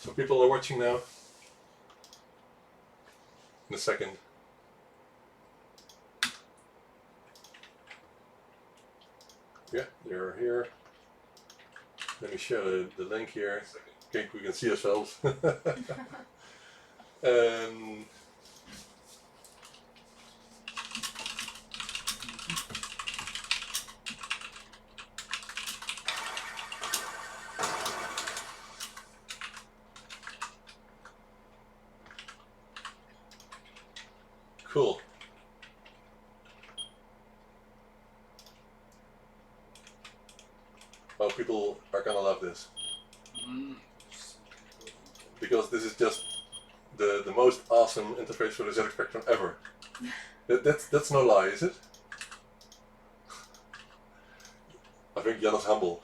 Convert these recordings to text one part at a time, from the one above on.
So people are watching now. In a second. Yeah, they're here. Let me show the link here. Okay, we can see ourselves. Cool. Oh, people are gonna love this. Because this is just the most awesome interface for the ZX Spectrum ever. That's no lie, is it? I think Jan is humble.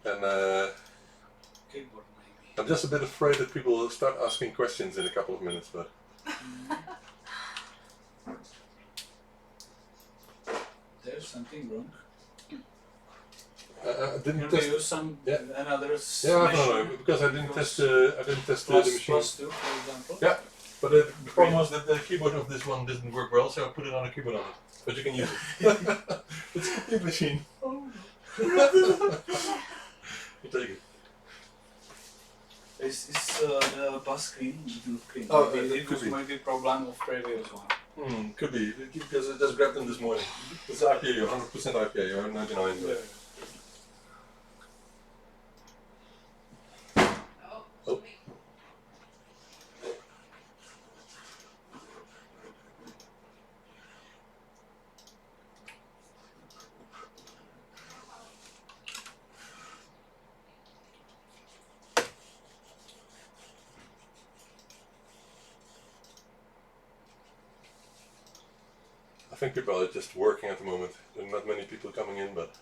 And I'm just a bit afraid that people will start asking questions in a couple of minutes, but there's something wrong. I didn't Can test. we use some another No, because I didn't test the machine. Plus 2, for example. Yeah, but the problem was that the keyboard of this one didn't work well, so I put it on a keyboard on it. But you can use it. It's a complete machine. Oh. You take it. Is the bus screen? Oh, it was maybe problem of previous one. Could be, because I just grabbed them this morning. It's IPA, 100% IPA, or 99. Yeah. Oh. I think people are just working at the moment. There are not many people coming in, but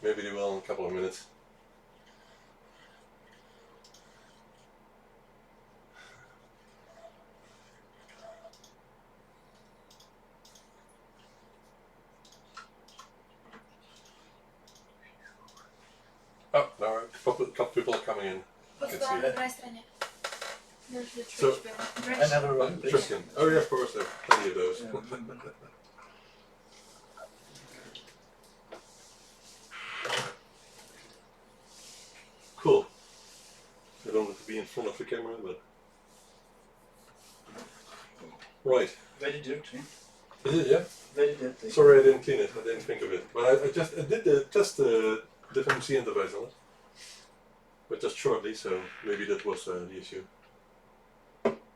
maybe they will in a couple of minutes. Oh, now a couple people are coming in. There's the So, Another one, please. Tristan. Oh yeah, of course, there are plenty of those. Yeah. Cool. I don't have to be in front of the camera, but... Right. Very dirty. Is it, yeah? Very dirty. Sorry I didn't clean it, I didn't think of it. But I did test the FMC interface on it. But just shortly, so maybe that was the issue.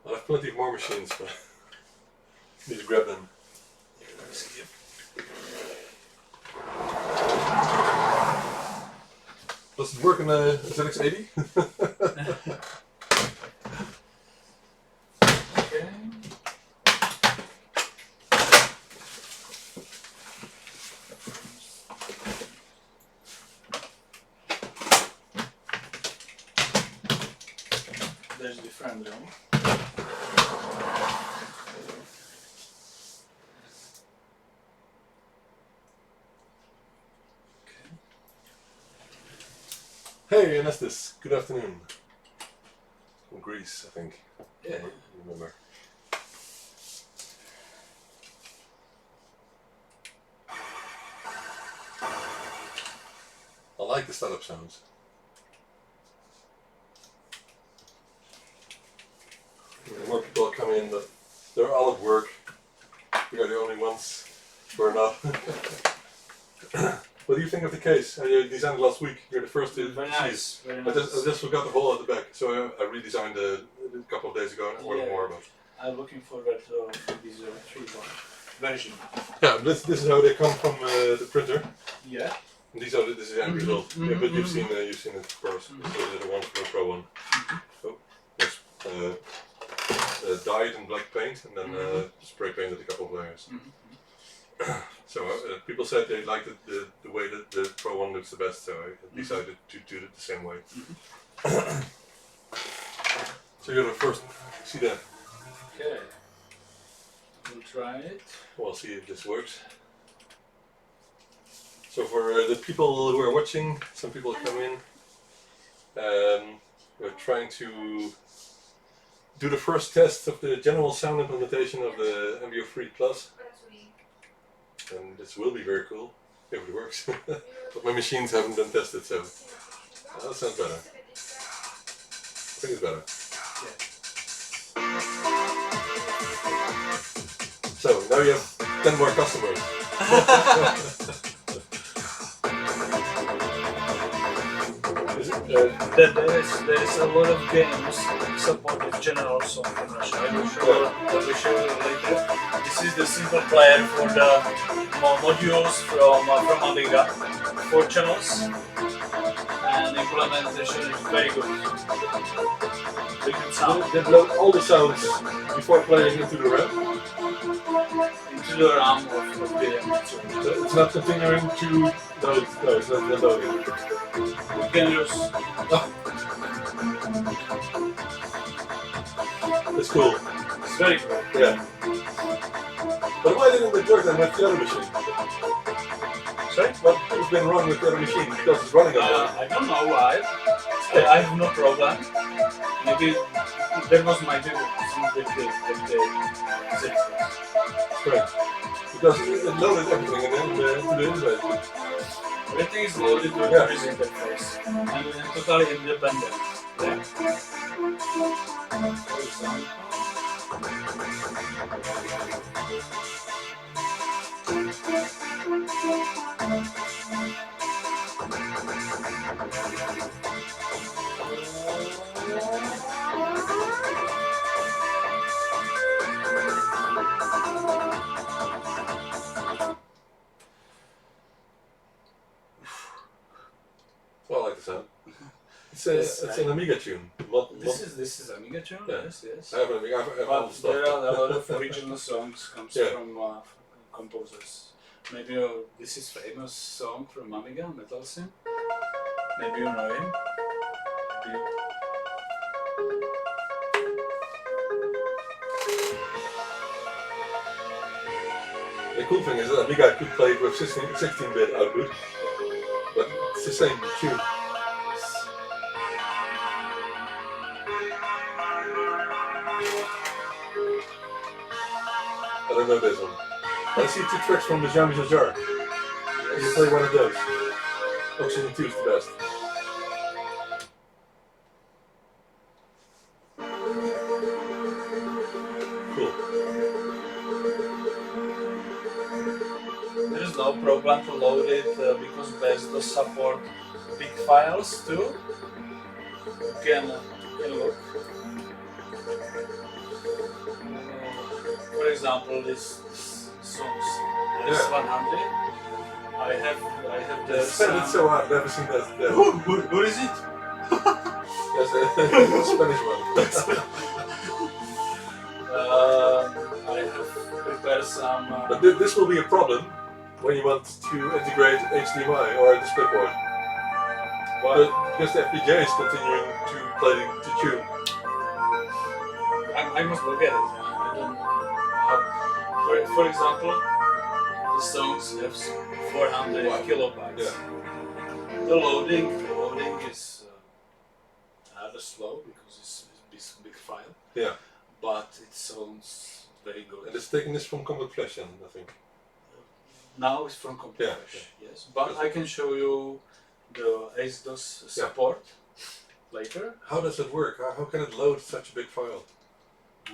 I have plenty of more machines, but need to grab them. Does it work in a ZX80? Okay. There's the front room. Hey, Anestis, good afternoon. From Greece, I think. Yeah. I remember. I like the startup sounds. More people are coming in, but they're all at work. We are the only ones who are not. What do you think of the case? You designed it last week. You're the first to Very see nice. it. Very I nice. just forgot the hole at the back, so I redesigned it a couple of days ago and ordered more. But I'm looking forward to this 3 version. yeah, this is how they come from the printer. Yeah. And this is the end result. Yeah, but you've seen it of course. This is the one from the Pro one. Oh, yes. Dyed in black paint and then spray painted a couple of layers. So people said they liked the way that the Pro one looks the best, so I decided to do it the same way. So you're the first. See that? Okay. try it. We'll see if this works. So for the people who are watching, some people come in. We're trying to do the first test of the general sound implementation of the MB03 Plus. And this will be very cool if it works. But my machines haven't been tested, so that sounds better. I think it's better. Yeah. So now you have 10 more customers. There is a lot of games supported general song conversion. I will show you later. This is the simple player for the modules from Amiga, 4 channels, and implementation is very good. Very good sound. They load all the sounds before playing into the RAM. Into the RAM of the M2. It's not continuing to load. No, it's not loading. You can use. It's cool. It's very cool. Yeah. But why didn't it work then with the other machine? Sorry? What has been wrong with the other machine? Because it's running on that. I don't know why. I have no problem. Maybe there was some big Right. Because it loaded everything and then into the interface. Everything is loaded with Yeah. this interface and totally independent. Yeah. For example. Well, I like the sound. It's an Amiga tune. This is Amiga tune. Yeah. Yes. I have an Amiga. I have all the But stuff. there are a lot of original songs comes Yeah. from composers. Maybe this is famous song from Amiga, Metal Sim. Maybe you know him. Maybe The cool thing is that Amiga could play it with 16-bit output, but it's the same tune. I don't know this one. I see 2 tracks from the Jean-Michel Jarre. Can you play one of those? Oxygen 2 is the best. Cool. there is no problem to load it because BAS does support big files too. You can look. For example, this songs. There is Yeah. 100. I have the It's so hard. I've never seen that. Who is it? That's a Spanish one. I have prepared some. But this will be a problem when you want to integrate HDMI or a DisplayPort. Because the FPGA is continuing to play the tune. I must look at it. I don't have. For example, the songs have 400 kilobytes. Yeah. The loading is rather slow because it's a big file. Yeah. But it sounds very good. And it's taking this from Combat Flash, I think. Now it's from Computer Flash, yes. But I can show you the ACE-DOS support later. How does it work? How can it load such a big file?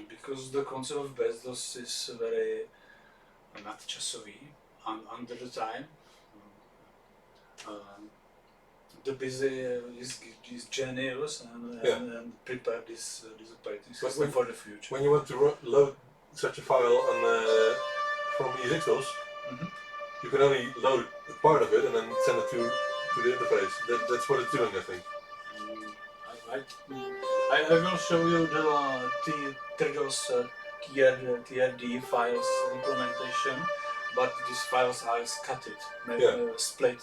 Because the concept of BAS-DOS is very nadčasový and under the time. The busy is genius and prepare this operating system for the future. When you want to load such a file on from ESXDOS, you can only load a part of it and then send it to the interface. That's what it's doing, I think. I will show you the TRDOS TRD files implementation, but these files are scattered, split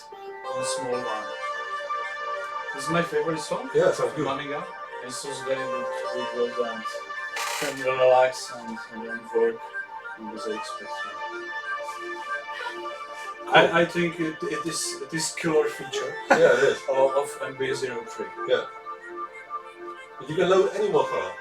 on small one. This is my favorite song. Yeah, sounds good. Amiga. It sounds very good and can relax and work from the ZX Spectrum. I think it is killer feature Yeah, it is. of MB03. Yeah. You can load any mod file.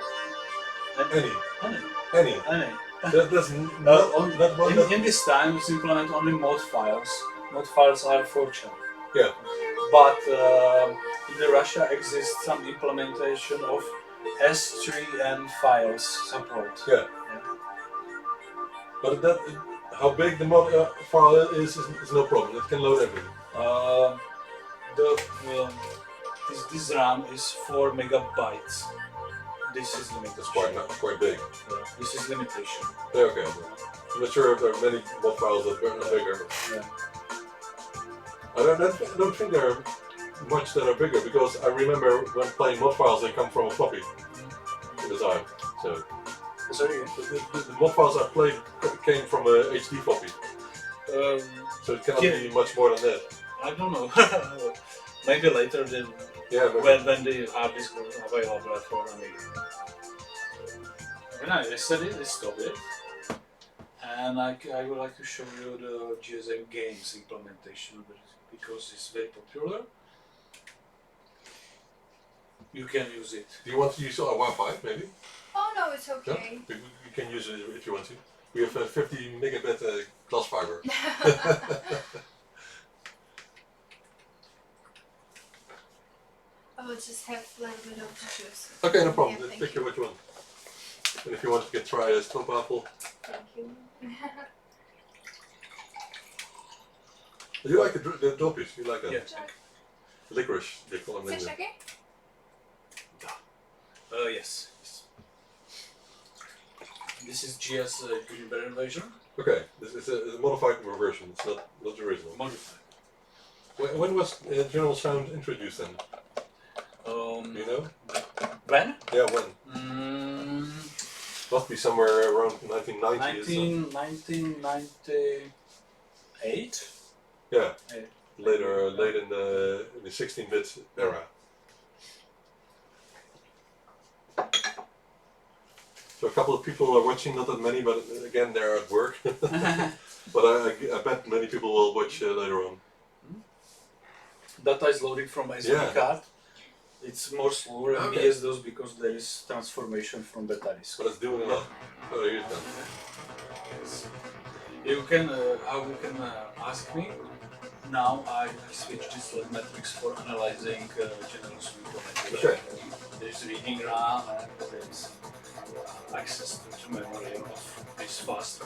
Any. Any. There's not one that... In this time, it's implement only mod files. Mod files are fortune. Yeah. But in the Russia exists some implementation of S3N files support. Yeah. But that, how big the mod file is no problem. It can load everything. This RAM is 4 megabytes. This is limitation. It's quite big. This is limitation. Yeah, okay. I'm not sure if there are many mod files that are bigger. Yeah. I don't think there are much that are bigger, because I remember when playing mod files, they come from a floppy at the time. So Sorry. the mod files I played came from a HD floppy. So it cannot be much more than that. I don't know. Maybe later then. Yeah, when the hard disk was available for Amiga. When I listed it, I stopped it. And I would like to show you the GSM games implementation, because it's very popular. You can use it. Do you want to use our Wi-Fi, maybe? Oh no, it's okay. Yeah? You can use it if you want to. We have 50 megabit glass fiber. I will just have a little bit of juice. Okay, no problem. Yeah, Pick thank you. which one. And if you want, you can try a stop apple. Thank you. You like the doppies? You like that? Yeah. Licorice, they call them in Is there. okay? Yes. This is GS Gutenberg version. Okay, this is a modified version. It's not the original. Modified. When was General Sound introduced then? Do you know? When? Yeah, when? Must be somewhere around 1990. 1998. Yeah, Yeah. late in the 16-bit era. So a couple of people are watching, not that many, but again they're at work. But I bet many people will watch later on. Data is loading from SD card. It's more slower than BS does, because there is transformation from beta disk. But it's doing a lot. Oh, here's that. Yes. You can, how you can ask me. Now I switch this LED matrix for analyzing general swing implementation. Okay. There's reading RAM and there's access to memory of this fast.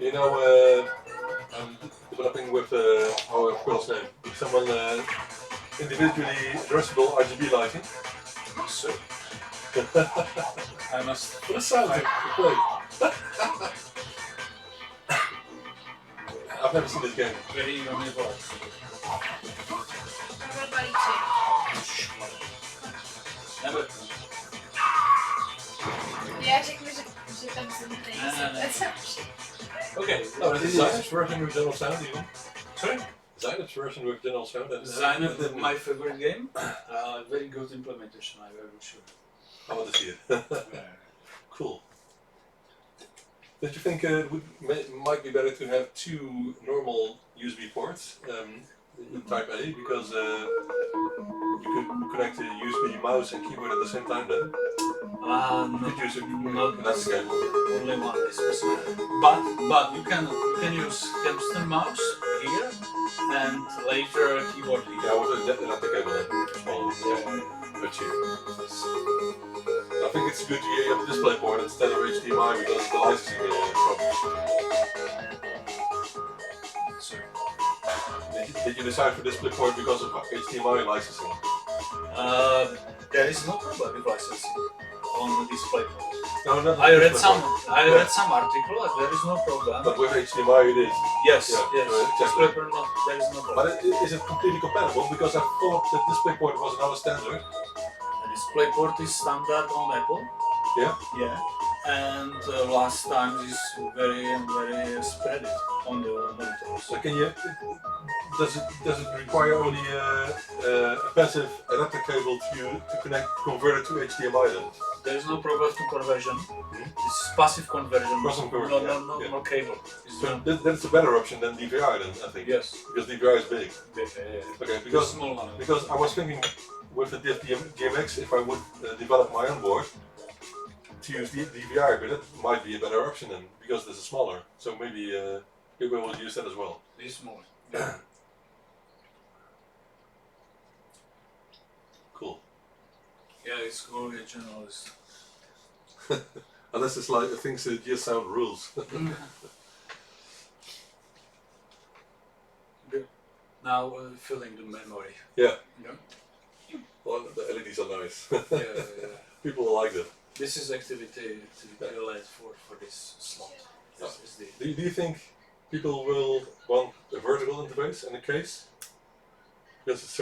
You know, I'm developing with our quill's name. Someone individually addressable RGB lighting. So I must. What a sound to play. I've never seen this game. Very universal. Never. Ja, řeknu, že tam jsem tady. Okay. Oh, this is Zynap's version with General Sound even. Sorry? Zynap's version with General Sound. Zynap is my favorite game. Very good implementation, I will show you. I want to see it. Cool. Don't you think it might be better to have two normal USB ports, Type A, because you could connect a USB mouse and keyboard at the same time then? You could use not that's the cable. only one is possible. But you can use hamster mouse here and later keyboard here. Yeah, I would not the cable then. Small, but cheap. I think it's good to have a display port instead of HDMI because the licensing problem. Sorry. Did you decide for display port because of HDMI licensing? There is no problem with licensing on the display port. No, not I read port. some article and there is no problem. But with HDMI it is. Yes, Yeah, yes. exactly. Display port, no, there is no problem. But is it completely compatible? Because I thought that DisplayPort was another standard. The display port is standard on Apple. Yeah. Yeah. And last time is very spread it on the monitors. So can you does it require only a passive adapter cable to convert it to HDMI then? There is no problem to conversion. It's passive conversion. Passive conversion, No cable. So that's a better option than DVI then, I think. Yes. Because DVI is big. Okay, because small one. Because I was thinking with the DMX, if I would develop my own board to use the DVI, but that might be a better option then, because this is smaller. So maybe we will use that as well. This small. Yeah. Cool. Yeah, it's cool. In general, it's Unless it's like things that just sound rules. Good. Now filling the memory. Yeah. Yeah. Well, the LEDs are nice. Yeah. People will like them. This is activity LED for this slot. This is the. Do you think people will want a vertical interface in the case? Because it's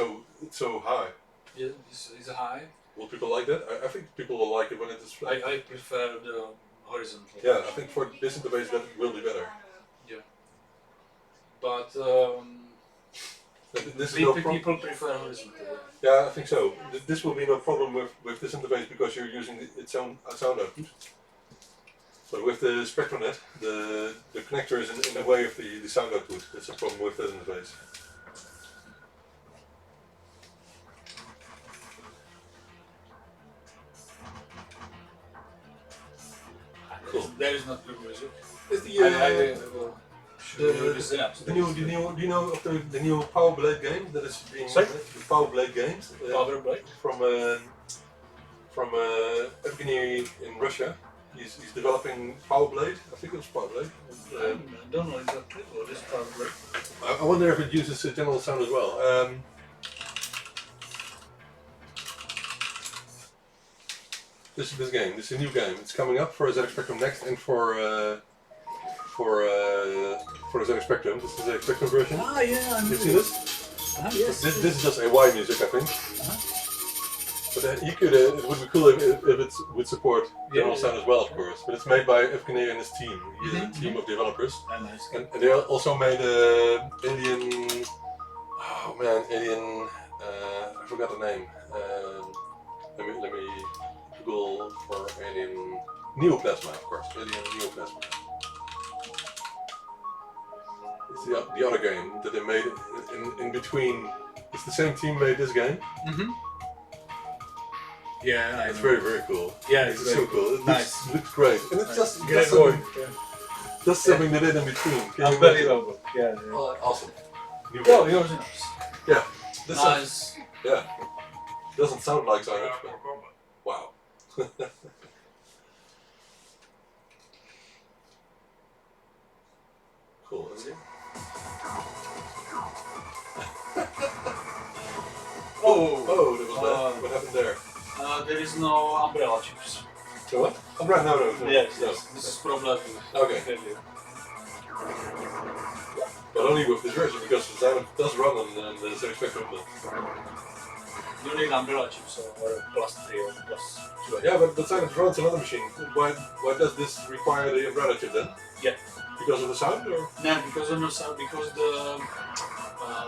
so high. Yeah, this is high. Will people like that? I think people will like it when it is flat. I prefer the horizontal. Yeah, I think for this interface that will be better. Yeah. But this is no people prefer horizontal. Yeah, I think so. This will be no problem with this interface because you're using its own sound output. But with the SpectroNet, the connector is in the way of the sound output. That's a problem with that interface. Cool. There is not good music. It's Do you know of the new Power Blade game that is being Sorry? the Power Blade games Power Blade? from Evgeny in Russia. He's developing Power Blade. I think it was Power Blade. I don't know exactly what is Power Blade. I wonder if it uses general sound as well. This game. This is a new game. It's coming up for ZX Spectrum Next and for the ZX Spectrum. This is the ZX Spectrum version. Ah, yeah, I know. You see this? Yes. This is just AY music, I think. But you could. It would be cool if it would support general sound as well, of course. But it's made by Evgeny and his team. He has a team of developers. Nice. And they also made Alien. Oh man, Alien. I forgot the name. Let me Google for Alien Neoplasma, of course. Alien Neoplasma. It's the other game that they made in between. It's the same team made this game. Yeah, it's very, very cool. Yeah, it's so cool. It looks great. And it's just something they did in between. Unbelievable. Yeah. Oh, awesome. Oh, yours is nice. Yeah. This nice. Doesn't sound like Silent, but wow. Cool, isn't it? Oh, there was that. What happened there? There is no umbrella chips. So what? Umbrella? No. Yes. This is problem. Okay. But only with this version because the Silent does run on the ZX Spectrum. You need umbrella chips or +3 or +2. Yeah, but Silent runs another machine. Why does this require the umbrella chip then? Yeah. Because of the sound, or? No, because of the sound. Because the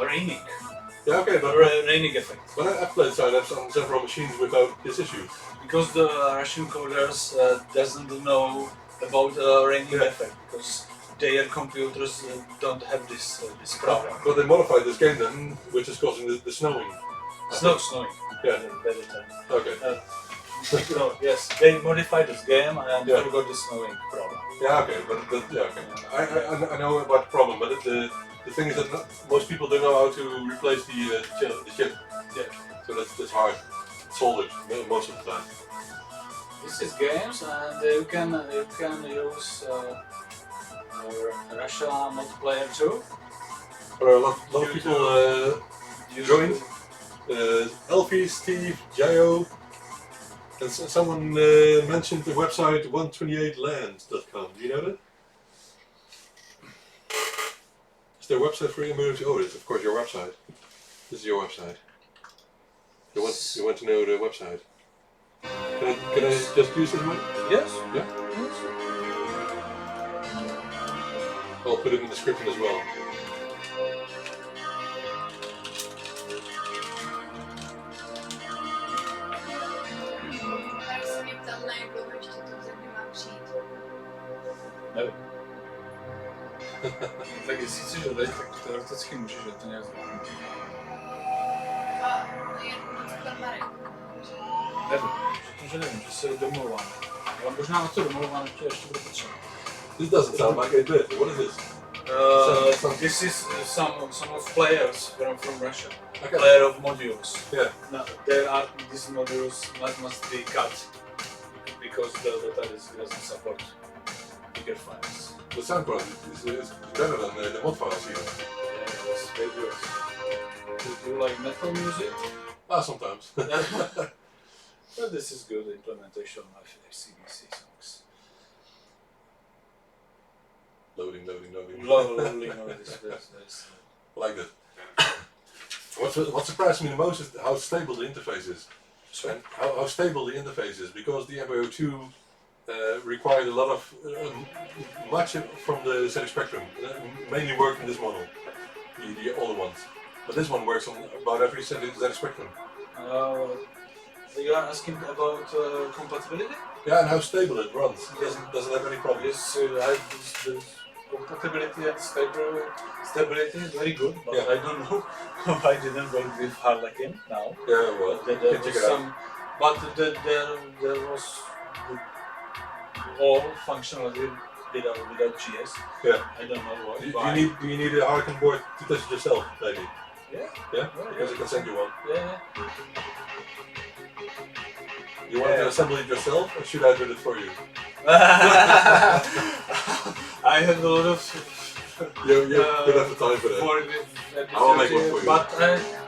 raining. Yeah, okay, but raining effect. But I've played Silent on several machines without this issue. Because the Russian coders doesn't know about raining effect because their computers don't have this problem. But they modified this game then, which is causing the snowing. It's not snowing. Yeah. Okay. Yes, they modified this game and forgot the snowing problem. Yeah, okay, but yeah, okay. I know about the problem, but the thing is that most people don't know how to replace the chip. Yeah. So that's hard. It's soldered most of the time. This is games, and you can use Russia multiplayer too. There are a lot of people joined. Elfie, Steve, Jayo, and someone mentioned the website 128land.com. Do you know that? Is there a website for emergency? Oh, it's of course your website. This is your website. You want to know the website? Can I just use this one? Yes. Yeah. Yes. I'll put it in the description as well. Nevím. Tak jestli chceš odejít, tak teoreticky můžeš, ale to nějak. A je na to permary. Nevím, že nevím, že se domlouváme. Ale možná na to domlouváme ještě bude potřeba. This doesn't sound like a bit. What is this? This is some of players from Russia. Okay. Player of modules. Yeah. Now, there are these modules must be cut because the data doesn't support bigger files. The sound quality is better than the mod files here. Yes, very good. Do you like metal music? Ah, sometimes. Well, this is good implementation of FCBC songs. Loading. This. Like that. What surprised me the most is how stable the interface is. And how stable the interface is, because the MB03 required a lot of much from the ZX Spectrum, mainly worked in this model, the older ones. But this one works on about every ZX Spectrum. You are asking about compatibility? Yeah, and how stable it runs. It doesn't have any problems. Yes, the compatibility and stability is very good, but Yeah. I don't know why I didn't work with Harlequin now. Yeah, well, There you can was check it out. but there was all functionality without GS. Yeah. I don't know why. Do you need a Harlequin board to test it yourself, maybe? Yeah. Yeah? Because I can send you one. Yeah. You want to assemble it yourself, or should I do it for you? I have a lot of. You don't have the time for that. I will make one for you. But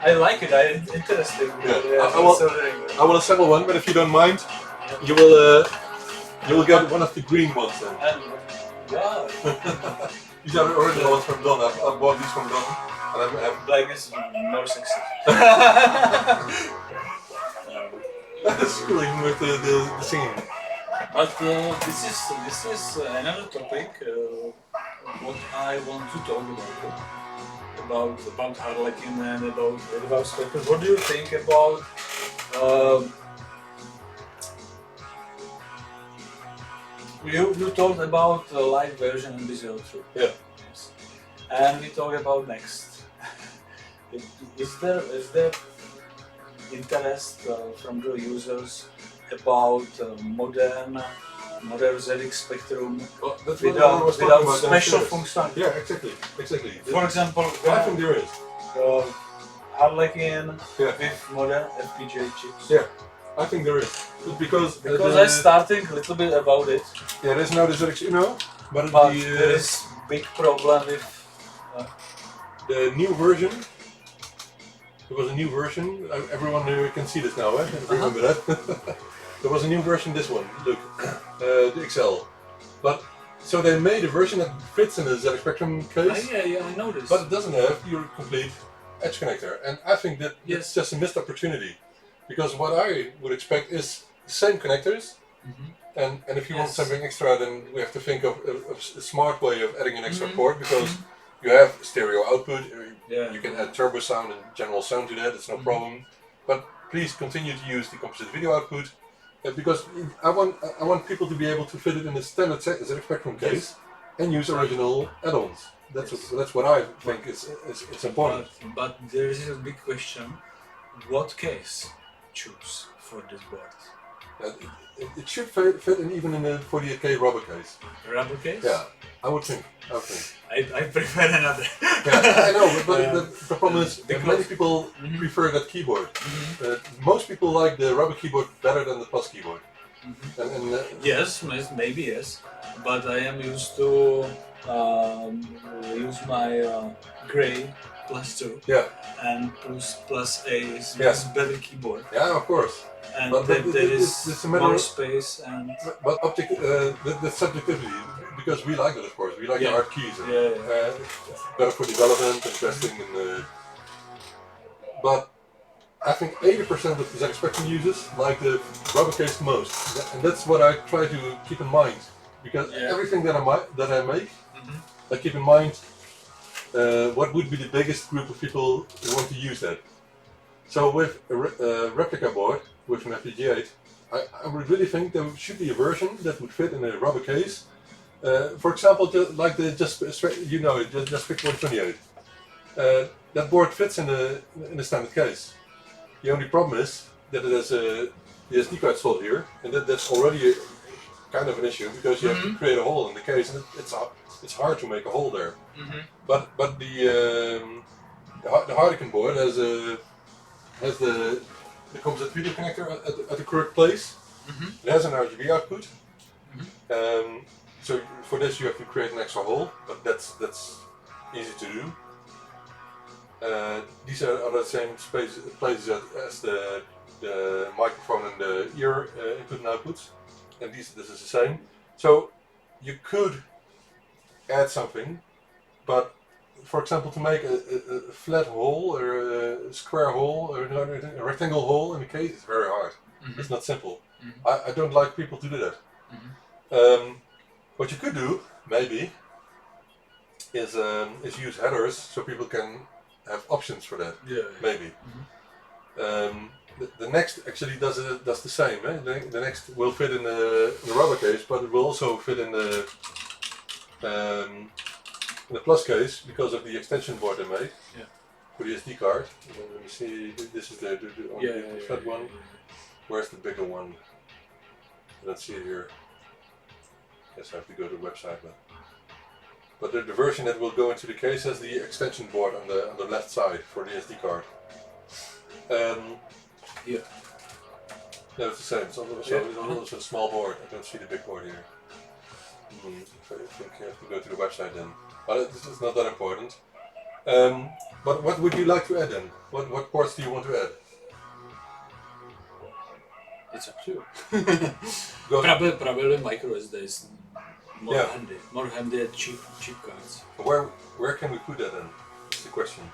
I like it. It's interesting. Yeah. I will assemble one, but if you don't mind, you will get one of the green ones then. Wow. These are the original ones from Don. I bought these from Don, and I have. Black is more sexy. That's cool, even with the singing. But this is another topic. What I want to talk about Harlequin and about Spectrum. What do you think about you talked about the live version in MB03. Yeah. Yes. And we talk about next. Is there interest from the users about modern ZX Spectrum without special functionality? Yeah, exactly. For example, I think there is. Harlequin Yeah. with modern FPGA chips. Yeah, I think there is. Because I'm starting a little bit about it, yeah, there's now the ZX Uno, but there is big problem with the new version. There was a new version. Everyone can see this now, eh? Remember that? There was a new version. This one, look, the XL. But so they made a version that fits in the ZX Spectrum case. I know this. But it doesn't have your complete edge connector, and I think that it's just a missed opportunity, because what I would expect is the same connectors, and if you want something extra, then we have to think of a smart way of adding an extra port, because you have stereo output, you can add turbo sound and general sound to that, it's no problem, but please continue to use the composite video output, because I want people to be able to fit it in the standard ZX Spectrum case and use original add-ons. That's what I think is important. But there is a big question: what case choose for this board? It should fit in even in a 48K rubber case. Rubber case? Yeah, I would think. I prefer another. Yeah, I know, but the problem is that many people prefer that keyboard. Most people like the rubber keyboard better than the plus keyboard. Yes, maybe yes, but I am used to use my gray +2 and +A is better keyboard. Yeah, of course. And but there is more space and. But the subjectivity, because we like it, of course. We like the art keys. Better for development and testing, but I think 80% of the ZX Spectrum users like the rubber case most, and that's what I try to keep in mind. Because everything that I make, I keep in mind what would be the biggest group of people who want to use that. So with a replica board with an FPGA, I would really think there should be a version that would fit in a rubber case, For example, like the just pick 128. That board fits in the standard case. The only problem is that it has a SD card slot here, and that's already kind of an issue because you have to create a hole in the case, and it's hard to make a hole there. But the Hardican board has the composite video connector at the correct place. It has an RGB output. So for this you have to create an extra hole, but that's easy to do. These are the same places as the microphone and the ear input and outputs, and this is the same. So you could add something, but for example, to make a flat hole or a square hole or a rectangle hole in the case, it's very hard. It's not simple. I don't like people to do that. What you could do, maybe, is use headers so people can have options for that. Maybe. The next actually does the same. The next will fit in the rubber case, but it will also fit in the plus case because of the extension board they made for the SD card. Let me see. This is the fat one. Where's the bigger one? I don't see it here. Guess I have to go to the website, but the version that will go into the case has the extension board on the left side for the SD card. No, it's the same. It's also a small board. I don't see the big board here. I think you have to go to the website then. But it's not that important. But what would you like to add then? What ports do you want to add? It's up to you. Probably micro SD is more handy at cheap cards. Where can we put that in? That's the question.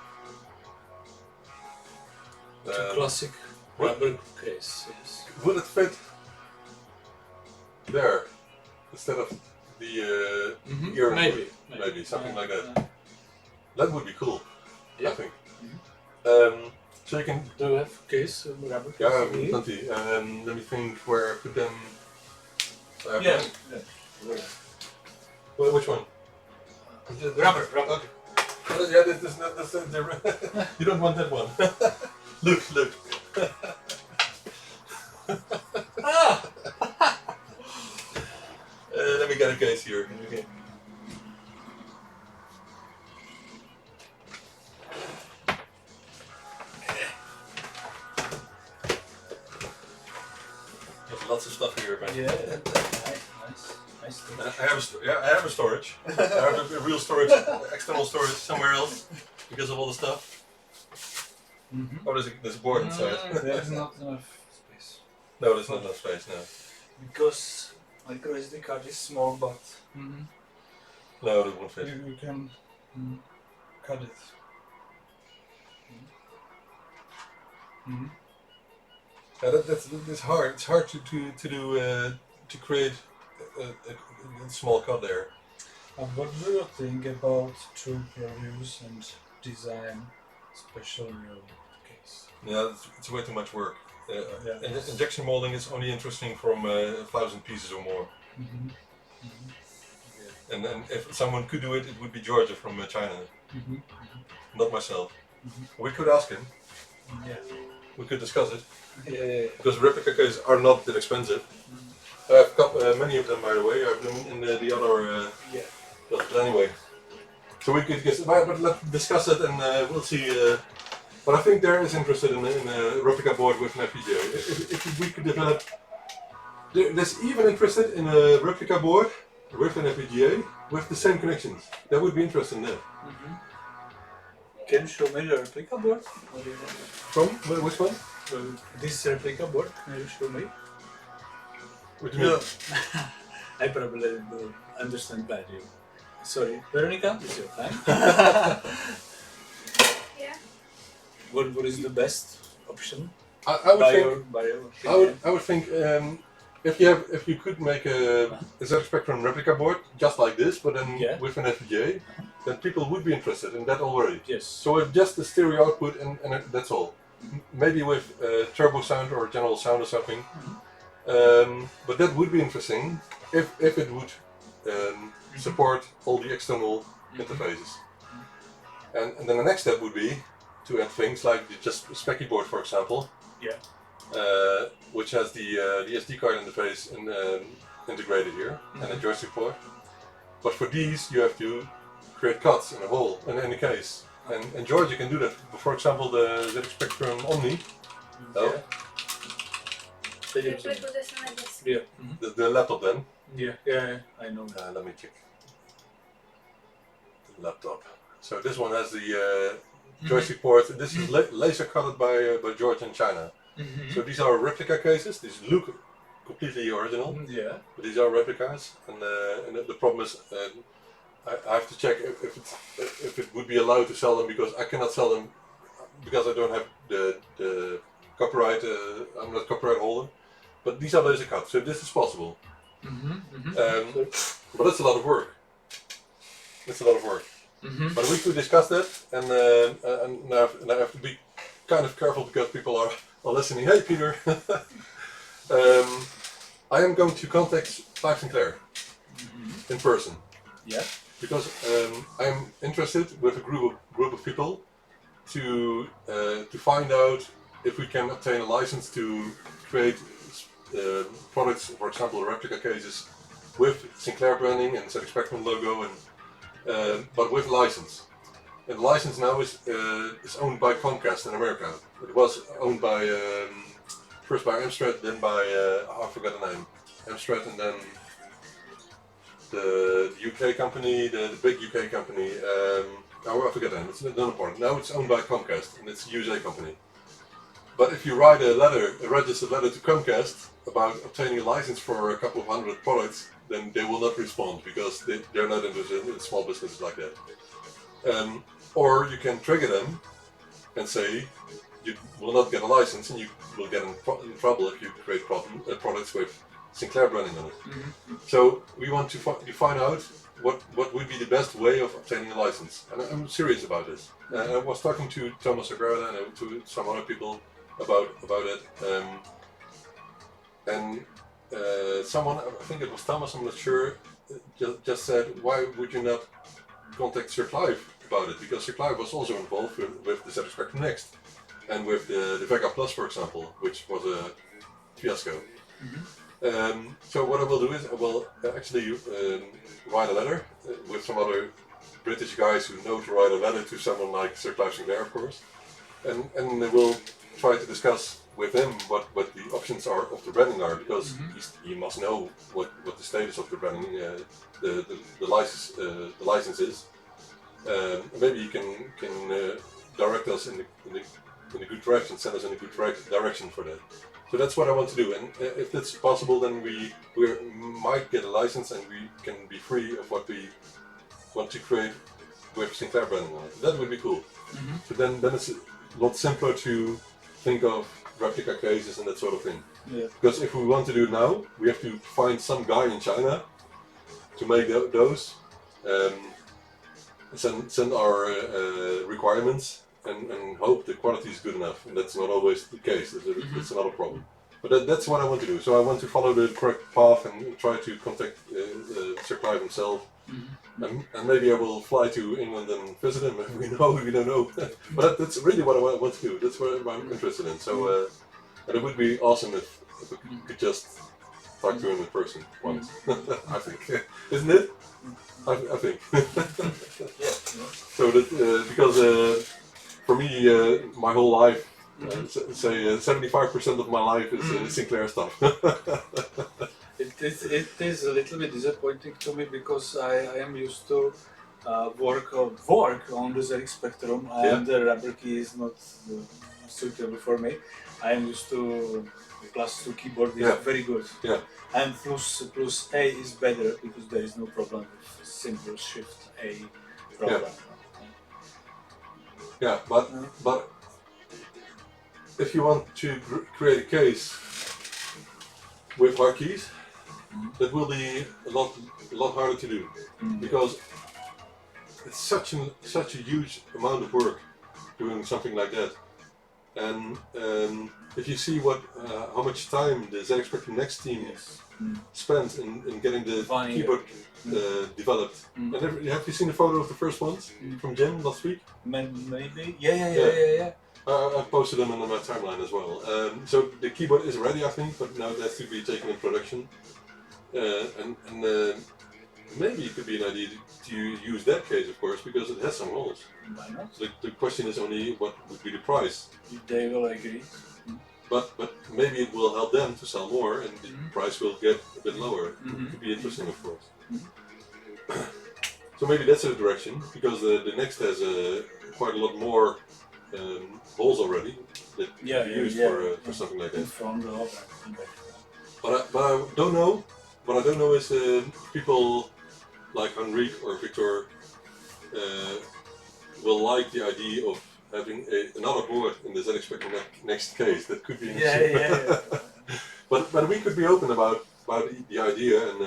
It's a classic rubber case, yes. Would it fit there instead of the ear? Maybe something like that. That would be cool. I think. So you can do you have case rubber case? Yeah, plenty. Let me think where I put them. Well, which one? The rubber. Okay. Yeah, that's you don't want that one. Look. Let me get a case here. Okay. There's lots of stuff here, man. Yeah, nice. I have a storage. I have a real storage, external storage somewhere else because of all the stuff. Oh, there's a board inside. There's not enough space. No, there's not enough space now. Because micro SD card is small, but no, it won't fit. You can cut it. Yeah, that's hard. It's hard to do to create a small cut there. What do you think about to produce and design special new case? Yeah, it's way too much work. Injection molding is only interesting from 1,000 pieces or more. And then if someone could do it, it would be Georgia from China, not myself. We could ask him. We could discuss it. Because replica cases are not that expensive. I have many of them, by the way. I have them in the other. But anyway, so we could but let's discuss it and we'll see. But I think there is interested in a replica board with an FPGA. If we could develop, there's even interested in a replica board with an FPGA with the same connections. That would be interesting there. Can you show me the replica board? From which one? This replica board. Can you show me? What do you mean? I probably don't understand badly. Sorry, Veronica, it's your time. What is the best option? I would think if you could make a Z Spectrum replica board just like this, but then with an FPGA, then people would be interested in that already. Yes. So with just the stereo output and that's all. Maybe with turbo sound or general sound or something. But that would be interesting if it would support all the external interfaces. And then the next step would be to add things like just a Speccy board, for example, which has the SD card interface integrated here and a joystick port. But for these, you have to create cuts in a hole in any case. And George, you can do that. For example, the ZX Spectrum Omni. Oh. Yeah. The laptop then. Yeah, I know. Let me check. The laptop. So this one has the joystick port. This is laser cutted by George in China. So these are replica cases. These look completely original. But these are replicas, and the problem is I have to check if it would be allowed to sell them, because I cannot sell them because I don't have the copyright. I'm not copyright holder. But these are laser cut, so this is possible. But it's a lot of work. It's a lot of work. But we could discuss that, and I have to be kind of careful because people are listening. Hey, Peter. I am going to contact Clive Sinclair in person. Yeah. Because I am interested with a group of people to find out if we can obtain a license to create products, for example, replica cases with Sinclair branding and ZX Spectrum logo, and but with license. And the license now is owned by Comcast in America. It was owned by first by Amstrad, then by I forgot the name. Amstrad, and then the UK company, the big UK company. I forget the name. It's not important. Now it's owned by Comcast, and it's a USA company. But if you write a registered letter to Comcast about obtaining a license for a couple of hundred products, then they will not respond because they're not interested in small businesses like that. Or you can trigger them and say you will not get a license and you will get in trouble if you create products with Sinclair branding on it. So we want to find out what would be the best way of obtaining a license. And I'm serious about this. I was talking to Thomas Agrada and to some other people about it. Someone, I think it was Thomas, I'm not sure, just said, why would you not contact Sir Clive about it? Because Sir Clive was also involved with the ZX Spectrum Next and with the Vega Plus, for example, which was a fiasco. So what I will do is I will actually write a letter with some other British guys who know to write a letter to someone like Sir Clive Sinclair, of course, and we'll try to discuss with him what the options are of the branding are, because he must know what the status of the branding, the license is. Maybe he can direct us in the good direction, send us in a good direction for that. So that's what I want to do, and if that's possible, then we might get a license and we can be free of what we want to create with Sinclair branding on it. That would be cool. So then it's a lot simpler to think of replica cases and that sort of thing. Because if we want to do it now, we have to find some guy in China to make those, send our requirements, and hope the quality is good enough. And that's not always the case. It's another problem. But that's what I want to do. So I want to follow the correct path and try to contact Sir Clive himself. And maybe I will fly to England and visit him if we don't know. But that's really what I want to do. That's what I'm interested in. So and it would be awesome if we could just talk to him in person once. I think, isn't it? I think. So that because for me, my whole life, say 75% of my life is Sinclair stuff. It is a little bit disappointing to me because I am used to work on the ZX Spectrum, and the rubber key is not suitable for me. I am used to +2 keyboard is very good. And plus A is better because there is no problem with simple Shift A program. But if you want to create a case with hard keys, that will be a lot harder to do, because it's such a huge amount of work doing something like that. And if you see how much time the ZX Spectrum Next team spent in getting the 1 year. keyboard developed. And have you seen the photo of the first ones from Jim last week? Maybe. Yeah. I posted them on my timeline as well. So the keyboard is ready, I think, but now it has to be taken in production. And maybe it could be an idea to use that case, of course, because it has some holes. Why not? The question is only what would be the price. They will agree. But maybe it will help them to sell more, and the price will get a bit lower. It could be interesting, of course. So maybe that's the direction, because the Next has quite a lot more holes already that can be used for something like that. From the other. But I don't know. What I don't know is people like Henrique or Victor will like the idea of having another board in the ZX Spectrum Next case. That could be interesting. Yeah. but we could be open about the idea, and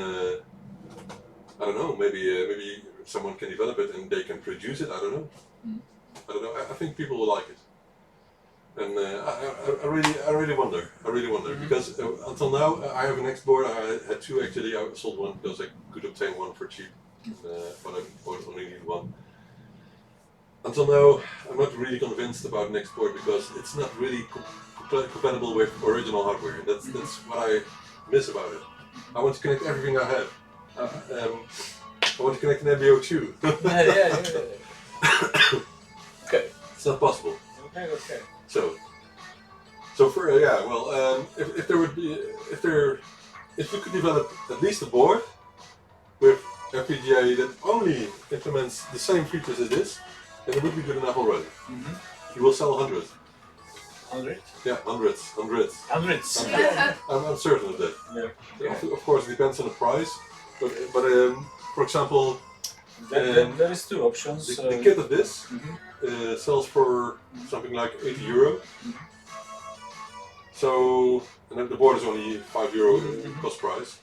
I don't know. Maybe someone can develop it and they can produce it. I don't know. I don't know. I think people will like it. And I really wonder. Because until now I have a Next board. I had two actually. I sold one because I could obtain one for cheap, but I only need one. Until now, I'm not really convinced about Next board because it's not really compatible with original hardware. That's what I miss about it. I want to connect everything I have. I want to connect an MB03. Okay. It's not possible. Okay. So for if there would be if we could develop at least a board with FPGA that only implements the same features as this, then it would be good enough already. You will sell hundreds. 100? Yeah, hundreds. Hundreds. I'm certain of that. Yeah. Of course, it depends on the price, but for example, there is two options. The kit of this sells for something like €80. So, and then the board is only €5 cost price.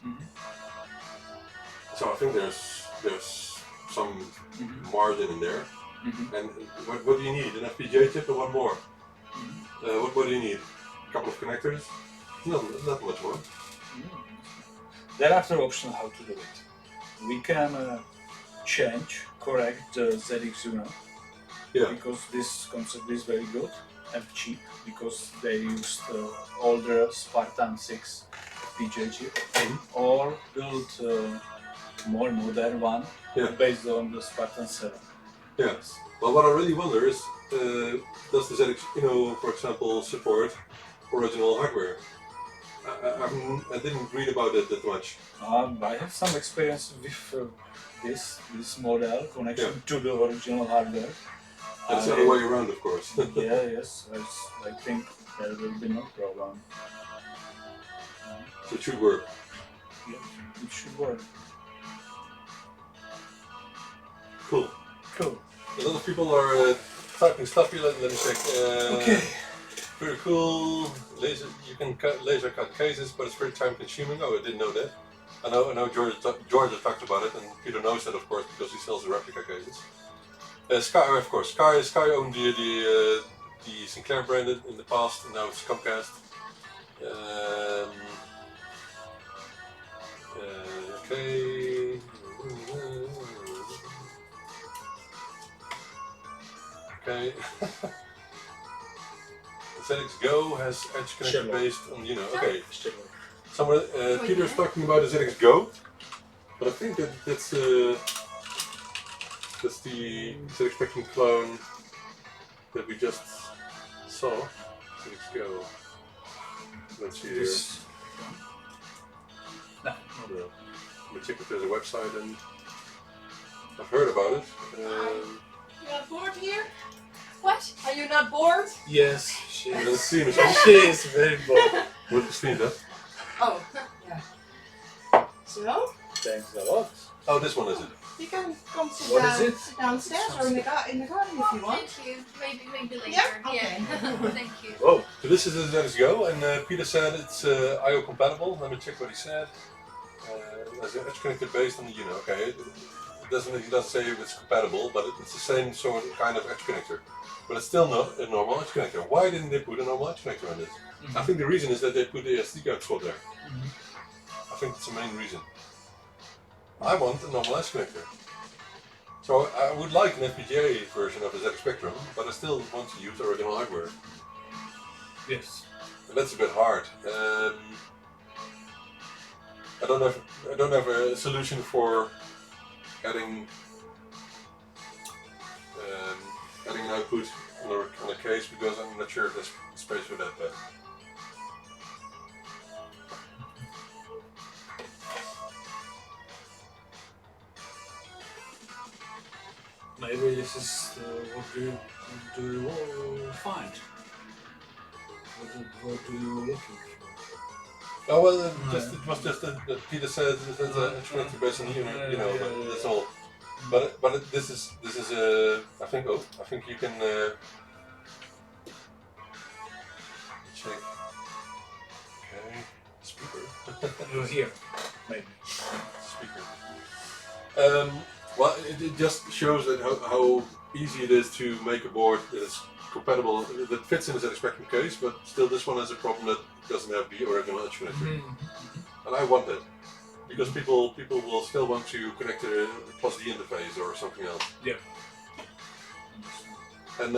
So I think there's some margin in there. And what do you need? An FPGA chip and one more. What do you need? A couple of connectors? Not much more. There are two options how to do it. We can correct the ZX Uno. Yeah. Because this concept is very good and cheap, because they used older Spartan 6 FPGA chip, or build more modern one based on the Spartan 7. Yes. Well, what I really wonder is, does the ZX Uno, for example, support original hardware? I didn't read about it that much. I have some experience with this model connection to the original hardware. It's the other way around, of course. Yes. I think there will be no problem. So it should work. Yeah, it should work. Cool. A lot of people are typing stuff here. Let me check. Okay. Very cool. You can laser cut cases, but it's very time consuming. Oh, I didn't know that. I know Georgia talked about it, and Peter knows that, of course, because he sells the replica cases. Sky, of course. Sky owned the Sinclair brand in the past, and now it's Comcast. Okay. Okay. ZX Go has edge connector based on, okay. Someone, Peter's talking about the ZX Go, but I think that's the ZX Spectrum clone that we just saw. ZX Go. Let's see here. No. Let me check if there's a website, and I've heard about it. You're not bored here? What? Are you not bored? Yes, she Let's see, she is very bored. What is that? Oh, yeah. So? Thanks a lot. Oh, this one is it. You can come sit What down, is it? sit downstairs or in the garden if you want. Thank you. Maybe later. Yeah? Okay. Thank you. Whoa. So this is the ZX Go, and Peter said it's I/O compatible. Let me check what he said. There's an edge connector based on the okay. He doesn't say if it's compatible, but it's the same sort of kind of edge connector. But it's still not a normal edge connector. Why didn't they put a normal edge connector on this? I think the reason is that they put the SD card slot there. I think that's the main reason. I want a normal edge connector. So I would like an FPGA version of the ZX Spectrum, but I still want to use original hardware. Yes. And that's a bit hard. I don't have a solution for adding an output on a case because I'm not sure if there's space for that. But maybe this is what do you find? What do you looking for? oh well, it was just that Peter said it's an instrument based on but that's all. But this is I think you can check. Okay, speaker. Here, maybe. Speaker. Well, it just shows that how easy it is to make a board that is compatible, that fits in the ZX Spectrum case, but still this one has a problem that doesn't have the original edge connector. And I want that. Because people will still want to connect to plus the interface or something else. Yeah. And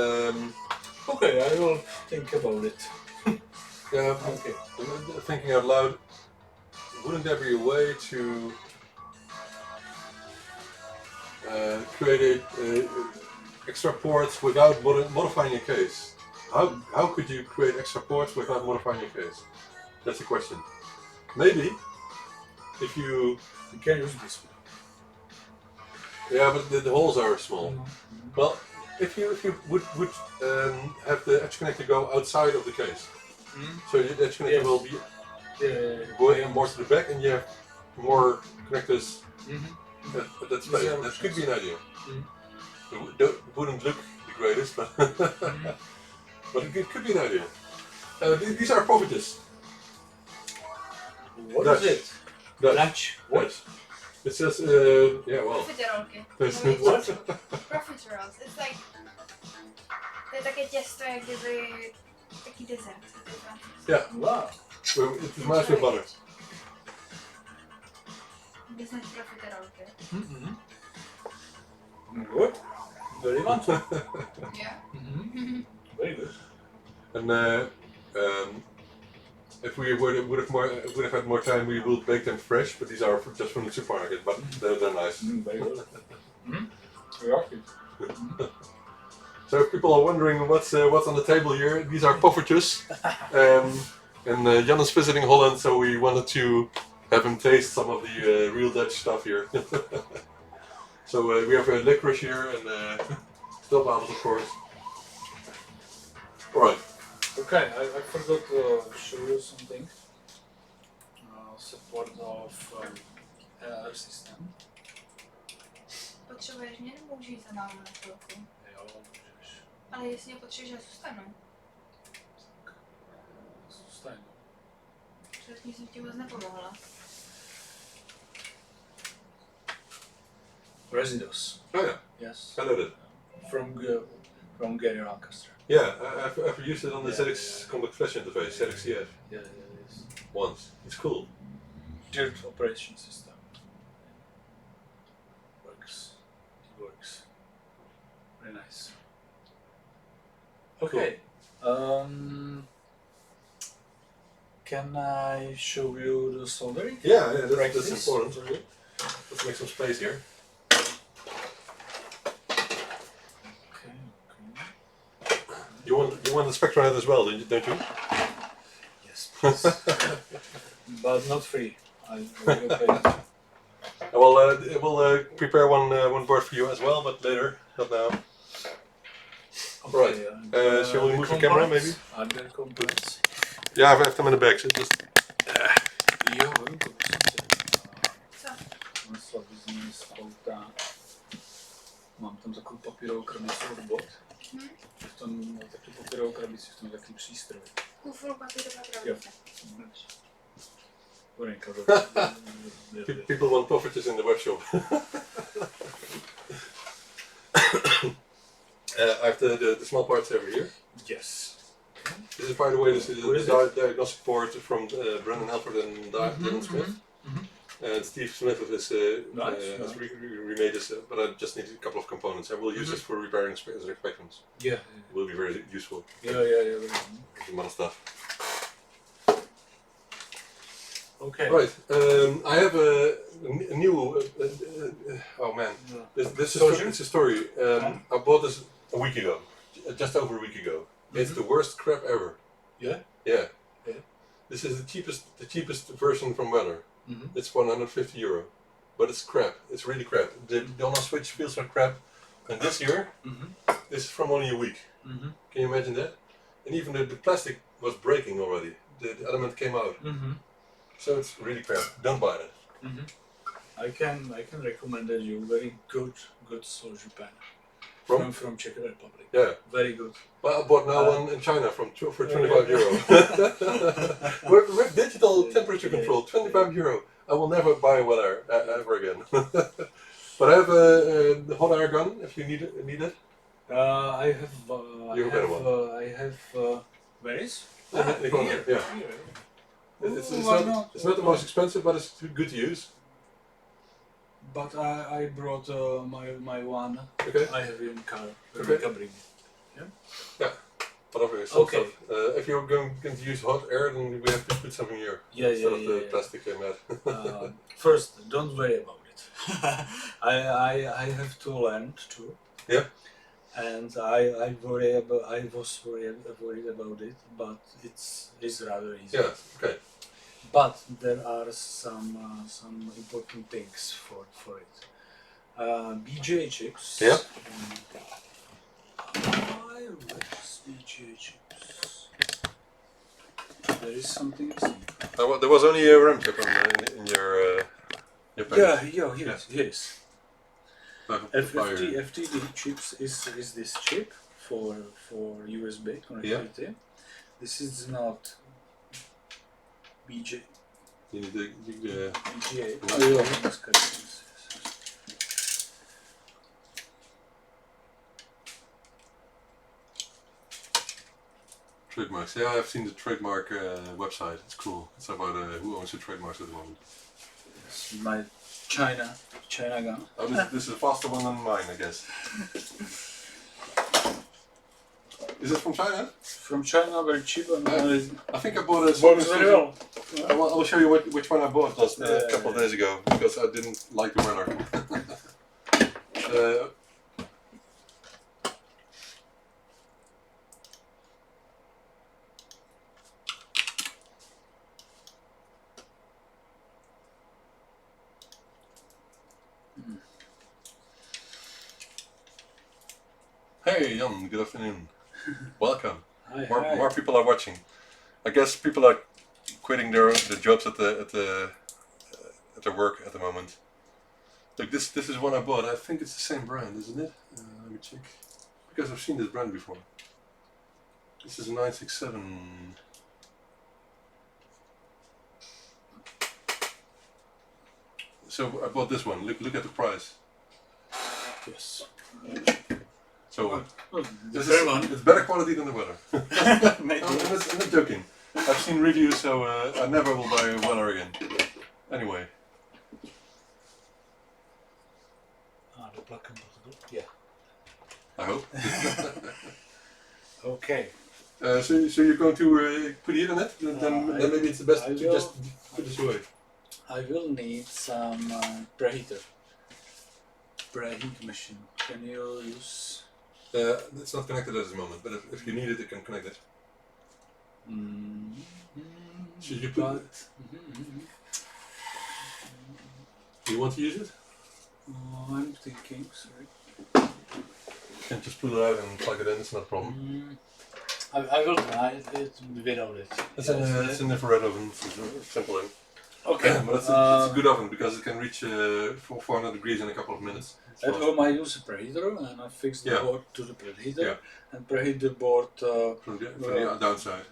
okay, I will think about it. yeah, Okay. Thinking out loud, wouldn't there be a way to create extra ports without modifying your case? How could you create extra ports without modifying your case? That's the question. Maybe if you can use this one. Yeah, but the holes are small. Well, if you would have the edge connector go outside of the case, so the edge connector will be going more to the back, and you have more connectors at that space. That could be an idea. It wouldn't look the greatest, but but it could be an idea. These are profiters. What is it? Dutch. What? It says, yeah, well. Profiteroles. It's like... To je také těsto, jak kdyby... Taký dezert. Yeah. Wow. It reminds me of butter. Business profiterolky. Good. Very much. Yeah. Very good. And if we would have had more time, we will bake them fresh. But these are just from the supermarket. But they're nice. Very good. Very So if people are wondering what's on the table here, these are poffertjes. And Jan is visiting Holland, so we wanted to have him taste some of the real Dutch stuff here. So we have licorice here and stilbabels, of course. Alright. Okay, I forgot to show you something. Support of LR system. Potřebuješ mě nebo můžu jít za námi na chvilku? Jo, můžeš. Ale jestli mě potřebuješ, já zůstanu. Zůstaň. Předtím jsem ti vůbec nepomohla. Residues. Oh yeah. Yes. I know that. From Gary Lancaster. Yeah, I've used it on the ZX Compact Flash interface, ZXCF. Yeah, yes. Once. It's cool. Dirt operation system. Works. It works. Very nice. Okay. Can I show you the soldering? Yeah, that's important. Let's make some space here. You want the Spectronet as well, don't you? Yes, please. But not free. I will pay. We'll prepare one board for you as well, but later, not now. Okay, right. Shall we move the camera, maybe? Are there components? Yeah, I have them in the bag, so just... Jo, vím to prostě. Mám tam takovou papírovou krabici od bot. V tom taky papírovou krabici, v tom takový přístroj. Kufru papírová krabice. People want poffertjes in the web shop. I have the small parts over here. Yes. This is, by the way, this is the diagnostic port from Brendan Halford and Dylan Smith. And Steve Smith with his has remade this, but I just need a couple of components. I will use this for repairing spectrums. Yeah. It will be very useful. Yeah. Some other stuff. Okay. Right. I have a new. Oh man, this is it's a story. I bought this a week ago, just over a week ago. It's the worst crap ever. Yeah. Yeah. This is the cheapest version from Weller. It's €150, but it's crap. It's really crap. The on-off switch feels like crap. And this year, this is from only a week. Can you imagine that? And even the plastic was breaking already. The element came out. So it's really crap. Don't buy it. I can recommend you very good soldier pen from Czech Republic. Yeah. Very good. Well, I bought now one in China for €25. With digital temperature control, €25. I will never buy a Weller ever again. But I have a hot air gun if you need it. I have. I have. Where is? Here. Yeah. It's not the most expensive, but it's good to use. But I brought my one. Okay. I have in car. Okay. Can bring it. Yeah. But obviously, okay. If you're going to use hot air, then we have to put something here. Instead of the plastic mat. First, don't worry about it. I have to learn too. Yeah. And I was worried about it, but it's rather easy. Yeah. Okay. But there are some important things for it. BGA chips. Yeah. BGA chips. There is something. There was only a RAM chip in your pen. Yeah. Here it is. FTD. FTD chips is this chip for USB connectivity. Yeah. This is not BJ. You need the BGA. Trademarks. Yeah, I've seen the trademark website. It's cool. It's about who owns the trademarks at the moment. It's my China gun. Oh, this is a faster one than mine, I guess. Is it from China? From China, very cheap. I think I bought a. Works very well. I will show you which one I bought just a couple of days ago because I didn't like the Weller. Hey Jan, good afternoon. Welcome. Hi, More people are watching. I guess people are quitting their jobs at their work at the moment. Look, this is one I bought. I think it's the same brand, isn't it? Let me check. Because I've seen this brand before. This is a 967. So I bought this one. Look at the price. Yes. So it's better quality than the Weller. Maybe. I'm not joking. I've seen reviews, so I never will buy a Weller again. Anyway. The plug compatible. Yeah. I hope. Okay. So you're going to put it in it? Then maybe it's the best to just put this away. I will need some preheater. Preheat machine. Can you use? It's not connected at this moment, but if you need it, you can connect it. Should you put it? Do you want to use it? I'm thinking, sorry. You can just pull it out and plug it in, it's not a problem. I will try it without it. It's an infrared oven, it's simple. Okay. But it's a good oven because it can reach 400 degrees in a couple of minutes. At home I use a preheater and I fix the board to the preheater and preheat the board from the downside.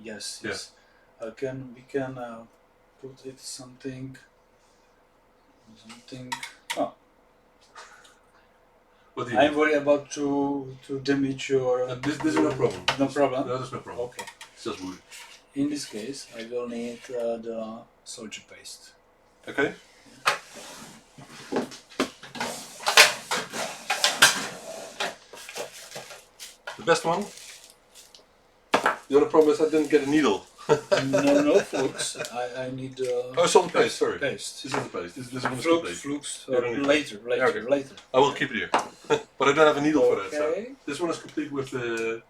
Yes. We can put it something. Oh. What do you I'm worried about to damage your. This is no problem. No problem. No, there's no problem. Okay. It's just wood. In this case, I will need the soldier paste. Okay. The best one. The only problem is I didn't get a needle. No flux. I need. Oh, solid paste. Sorry. Paste. This is the paste. This one is Flux, complete. flux. You don't need Later. Okay. Later. I will keep it here. But I don't have a needle for that. So Okay. this one is complete with the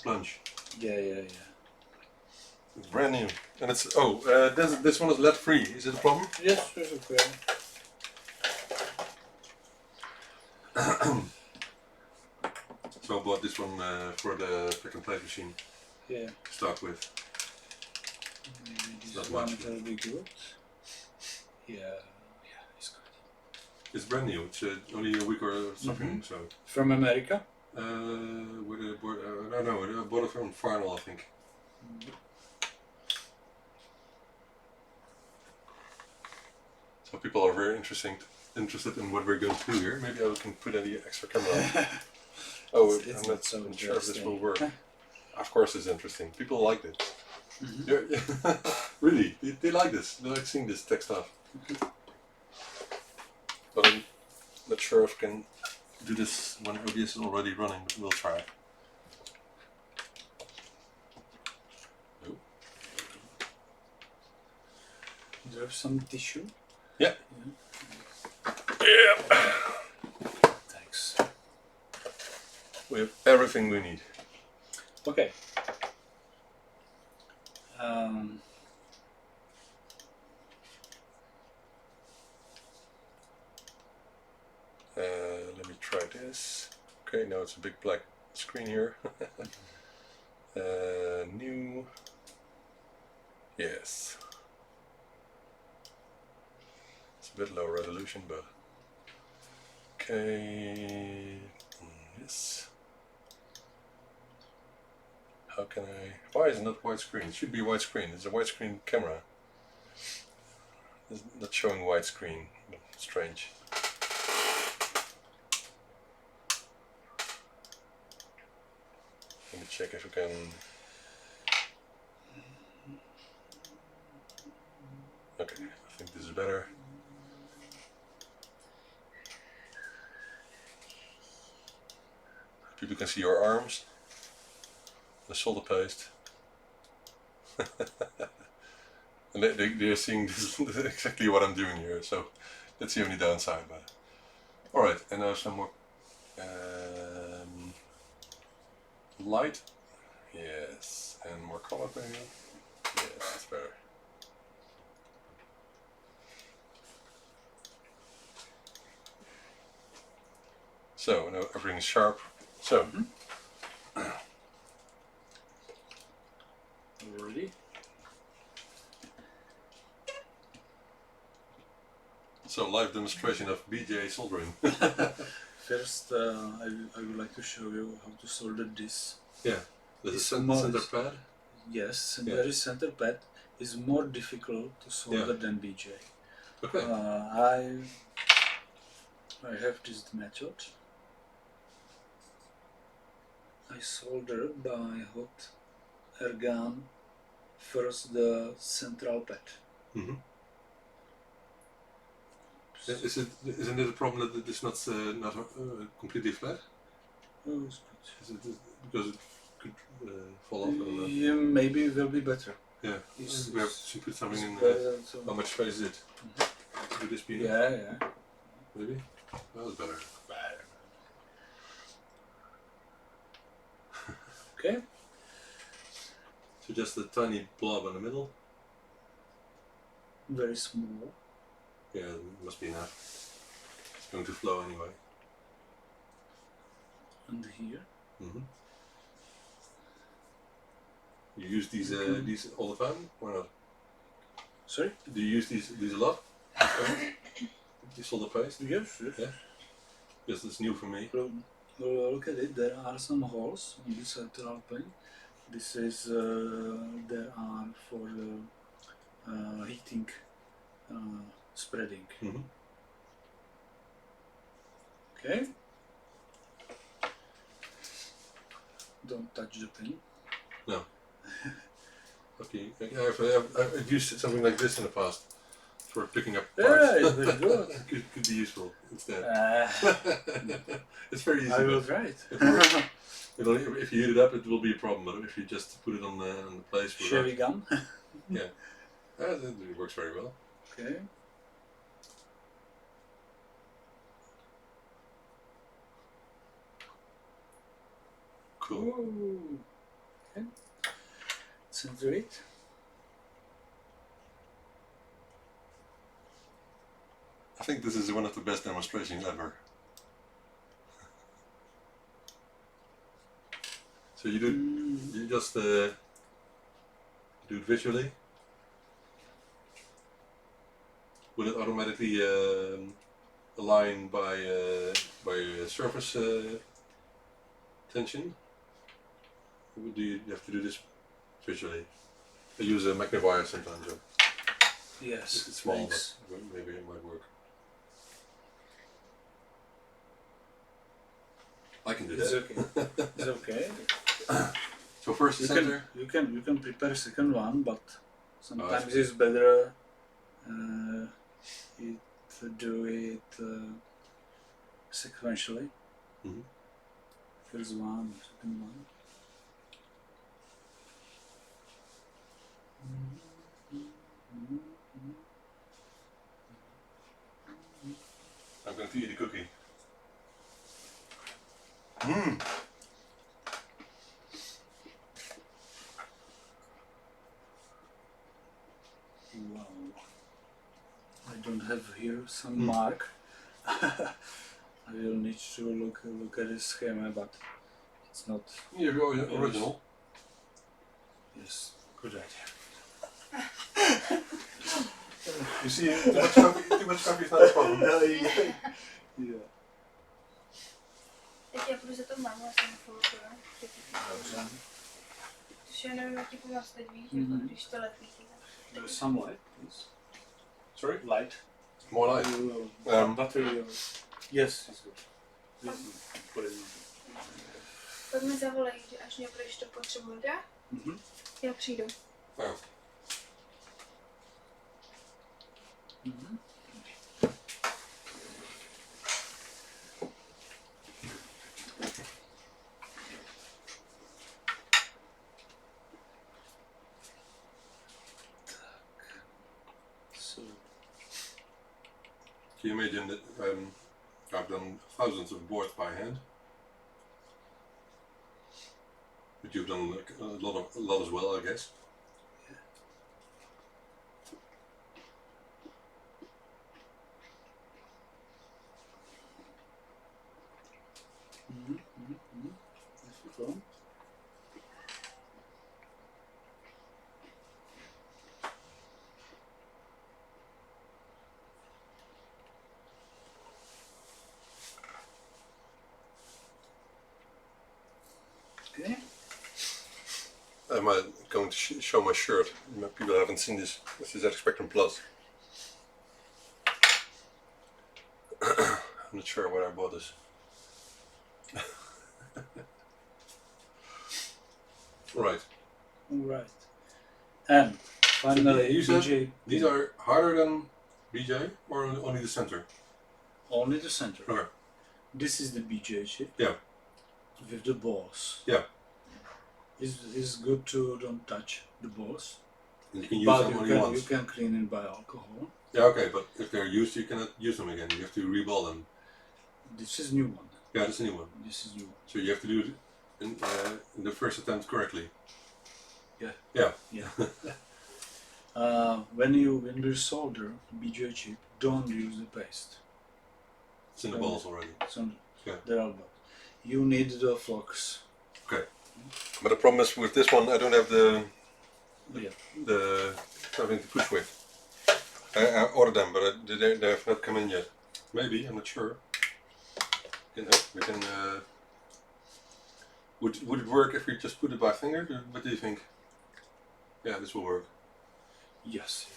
plunge. Yeah. It's brand new, and it's this one is lead free. Is it a problem? Yes, okay. So I bought this one for the pick and play machine Yeah. to start with. Maybe this Not one much, will be good. Yeah, it's good. It's brand new. It's only a week or something. So From America? with a I bought it from Final, I think. So people are very interested in what we're going to do here. Maybe I can put any extra camera on. Oh, It's I'm not not so sure if this will work. interesting. Of course it's interesting. People like it. Really, they like this. They like seeing this tech stuff. But I'm not sure if I can do this when OBS is already running, but we'll try. Oh. Do you have some tissue? Yeah. Thanks. We have everything we need. Okay. Let me try this. Okay, now it's a big black screen here. New. Yes. It's a bit low resolution, but okay. Yes. How can I? Why is it not widescreen? It should be widescreen. It's a widescreen camera. It's not showing widescreen. Strange. Let me check if we can. Okay, I think this is better. People can see your arms. The solder paste. And they're seeing this exactly what I'm doing here, so that's the only downside. But alright, and now some more light. Yes, and more color maybe. Yes, that's better. So now everything is sharp. So. Ready? So live demonstration of BJ soldering. First, I would like to show you how to solder this. Yeah, there's a It's center pad. Yes, Yeah. very center pad is more difficult to solder than BJ. Okay. I have this method. I solder by hot air gun first the central pad. Mm-hmm. Isn't it a problem that it's not completely flat? Oh, it's good. Is it because it could fall off? I don't know. Yeah, maybe it will be better. Yeah. It's- We have to put something in. better, so- How much space is it? Would this be? Yeah. Maybe. That was better. Okay. So just a tiny blob in the middle. Very small. Yeah, must be enough. It's going to flow anyway. And here. Mm-hmm. You use these all the time or not? Sorry? Do you use these a lot? These solder paste? Yes. Yeah. Because it's new for me. Look at it. There are some holes on this central pane. This is there are for heating, spreading. Mm-hmm. Okay. Don't touch the pin. No. Okay. I've used something like this in the past for picking up Yeah, parts. it's very good. could be useful instead. It's very easy. I will but try it. if you heat it up, it will be a problem. But if you just put it on the place, Chevy gun. yeah, it works very well. Okay. Cool. Ooh. Okay. Center it. I think this is one of the best demonstrations ever. So you just do it visually. Will it automatically align by surface tension? Or do you have to do this visually? I use a magnifier sometimes. Yes. It's small, thanks. but maybe it might work. I can do It's that. okay. It's okay. So first You center. can prepare second one, but sometimes that's it's better do it sequentially. Mhm. First one, second one. I'm going to eat a cookie. Mmm. Wow. I don't have here some mark. I will need to look at the schema, but it's not. Yeah, the original. Yes, good idea. You see, too much coffee is not a problem. Yeah. Teď já budu za to mámu asi na chvilku, jo? Dobře. Protože já nevím, jak ti pomoct teď, víš, Mhm. jako když to lepí. There's some light, please. Sorry? Light. More light. Battery. Yes, it's good. Put it in. Pak mi zavolej, že až mě budeš to potřebovat, já? Mhm. Já přijdu. Oh. Mhm. So. Can you imagine that I've done thousands of boards by hand? But you've done like, a lot as well, I guess. Yes, we go. Okay. I'm going to show my shirt. People haven't seen this. This is ZX Spectrum Plus. I'm not sure where I bought this. Right. Alright. And finally, you said BJ. These are harder than BJ or only the center? Only the center. Okay. This is the BJ chip. Yeah. With the balls. Yeah. It's good to don't touch the balls. And you can use But them only once. you can clean it by alcohol. Yeah, okay, but if they're used, you cannot use them again. You have to reball them. This is new one. Yeah, that's a new one. This is new one. So you have to do it in the first attempt correctly. Yeah. Yeah. Yeah. When you solder BJ chip, don't use the paste. It's in the balls already. So Yeah. there are balls. You need the flux. Okay. But the problem is with this one, I don't have the something to push with. I ordered them, but they have not come in yet. Maybe, I'm not sure. We can. Would it work if we just put it by finger? What do you think? Yeah, this will work. Yes.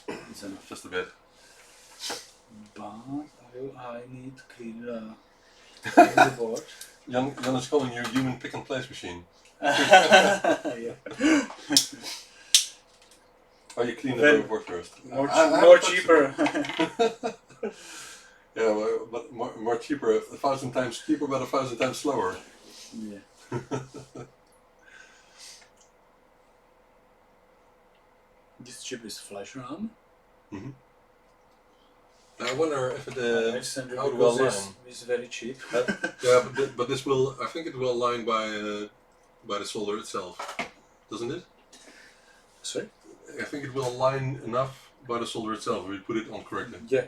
It's enough. Just a bit. But I need to clean the board. Jan is calling you human pick and place machine. Yeah. Oh, you clean the Then- board first. More, I more thought cheaper. so. Yeah, well, but more cheaper, 1,000 times cheaper, but 1,000 times slower. Yeah. This chip is flash RAM. Mm-hmm. I wonder if it I send it how it will because align. it's very cheap. Yeah, but this will. I think it will align by the solder itself, doesn't it? Sorry? I think it will align enough by the solder itself if we put it on correctly. Yeah.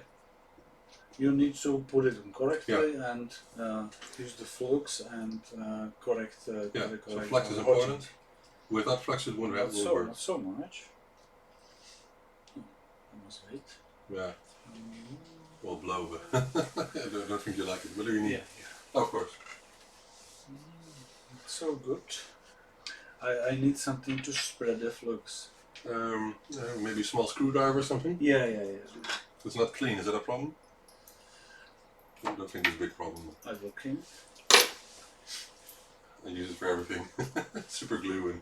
You need to put it on correctly and use the flux and correct the Yeah, correct so flux is hotting. important. Without flux, it wouldn't Not so, work. not so much. I must wait. Yeah, will blow, but I don't think you like it. What do you need? Yeah. Of course. So good. I need something to spread the flux. Maybe a small screwdriver or something. Yeah. It's not clean. Is that a problem? I don't think it's a big problem. I will clean. I use it for everything. Super glue and.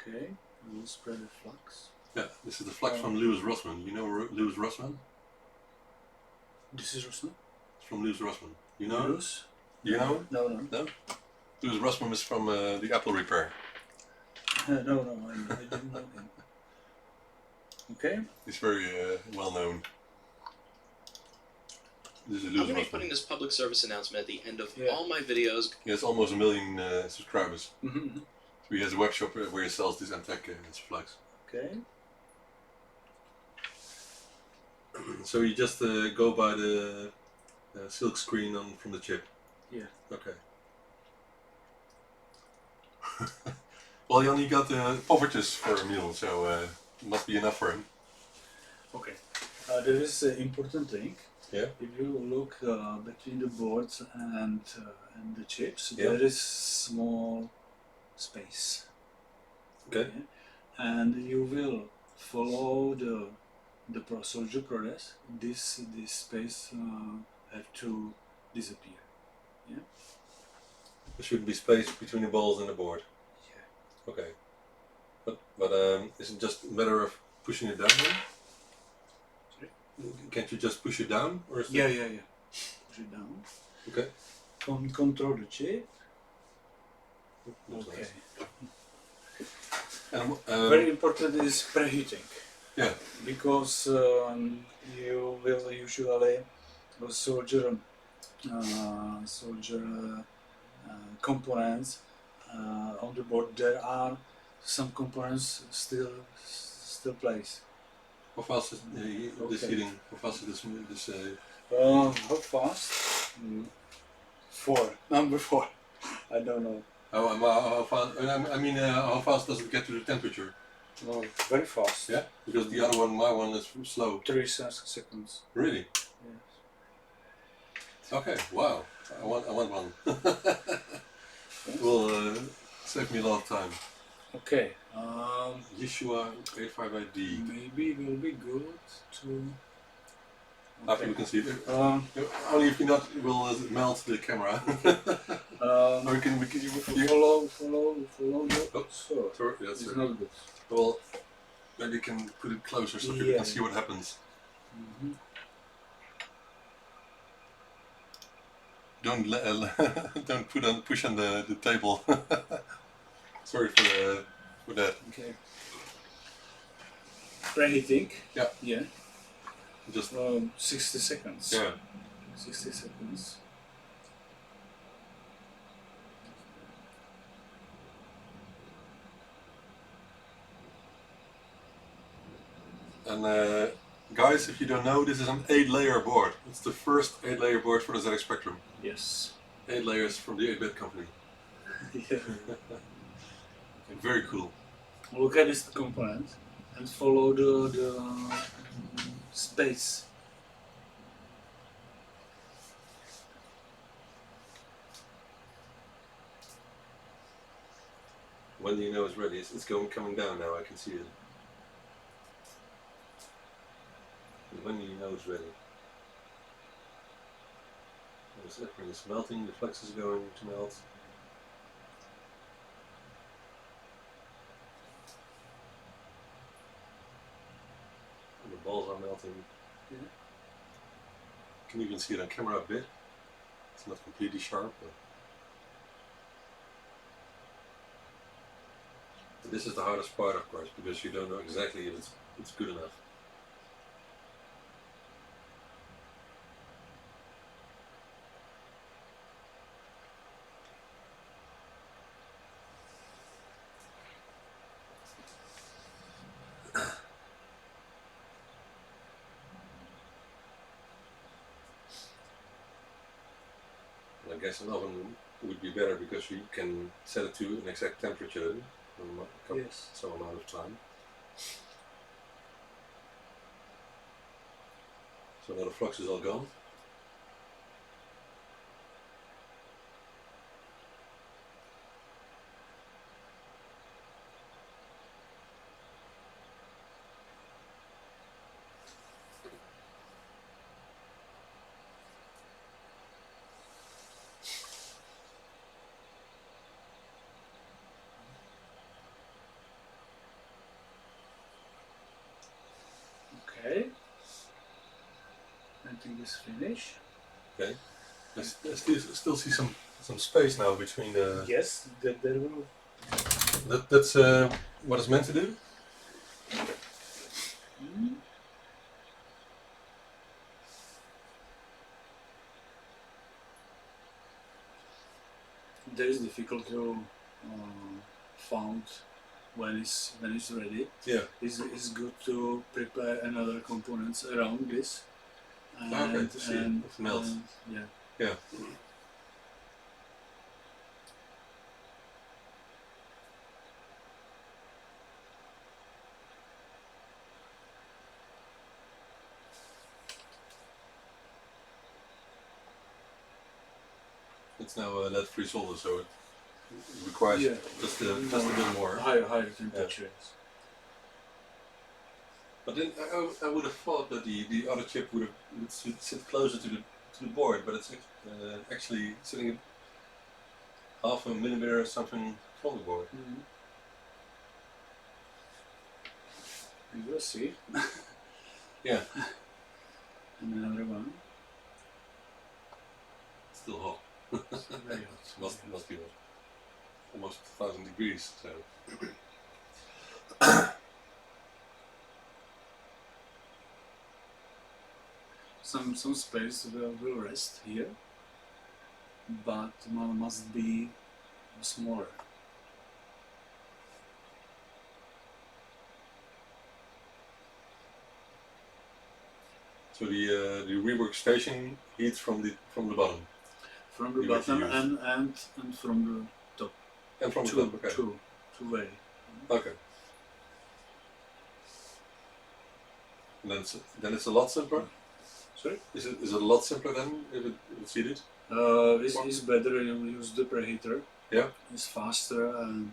Okay, I will spread the flux. Yeah, this is the flux from Lewis Rossmann. You know Lewis Rossmann? This is Ruslan? It's from Lewis Rossmann. You know? Lewis? Do you know him? No. No? Lewis Rossmann is from the Apple repair. No, I didn't know him. Okay. He's very well known. This is I'm Lewis going to be Rossmann. putting this public service announcement at the end of Yeah. all my videos. He has almost 1 million subscribers. Mm-hmm. So he has a web shop where he sells this Antec flux. Okay. So you just go by the silk screen from the chip? Yeah. Okay. Well, he only got poffertjes for a meal, so it must be enough for him. Okay. There is an important thing. Yeah. If you look between the boards and the chips, Yeah. there is small space. Okay. And you will follow the soldier process. This space have to disappear. There should be space between the balls and the board. Yeah. Okay. But is it just a matter of pushing it down then? Sorry? Can't you just push it down? Or is Yeah. Push it down. Okay. Control the chip. Looks Okay. nice. And, Very important is preheating. Yeah. Because you will usually soldier components on the board. There are some components still place. how fast is this Okay. heating? How fast is this? How fast? 4. Number 4. I don't know. How fast? I mean, how fast does it get to the temperature? Oh, very fast. Yeah. Because the other one, my one, is slow. 3 seconds. Really? Yes. Okay. Wow. I want one. Will save me a lot of time. Okay. Yeshua 85ID. Maybe it will be good to. After we can see it. Um, Only if you not will melt the camera. Or we can follow the. Oh, sorry, that's It's it. not good. Well, maybe you can put it closer so people Yeah. can see what happens. Mm-hmm. Don't push on the table. Sorry for that. Okay. Preheating. Yeah. Yeah. Just 60 seconds. yeah. 60 seconds. And guys, if you don't know, this is an 8-layer board. It's the first 8-layer board for the ZX Spectrum. Yes. 8 layers from the 8-bit company. Yeah. Very cool. Look at this component and follow the space. When do you know it's ready? It's coming down now. I can see it. When do you know it's ready? When it's melting, the flux is going to melt. balls are melting. Yeah. You can even see it on camera a bit. It's not completely sharp, but this is the hardest part, of course, because you don't know exactly if it's good enough. I guess an oven would be better because you can set it to an exact temperature in Yes. some amount of time. So now the flux is all gone. Okay. I think it's finished. Okay. I still see some space now between the. Yes, there will. That's what it's meant to do. Mm. There is difficult to found when it's ready. Yeah. It's good to prepare another components around this. Okay, to see it melts. Yeah. Yeah. It's now lead-free solder, so it requires just a bit more. Higher temperatures. Yeah. But then I would have thought that the other chip would sit closer to the board, but it's actually sitting half a millimeter or something from the board. Mm-hmm. You will see. Yeah. And another one. Still hot. It's very hot. Must be hot. Almost 1,000 degrees. So. Some space will rest here, but must be smaller. So the rework station heats from the bottom. From the bottom and from the top. And from the top. Okay. Two way. Okay. And then it's a lot simpler. Sorry? Is it a lot simpler then if it's heated? It's better you use the preheater. Yeah. It's faster and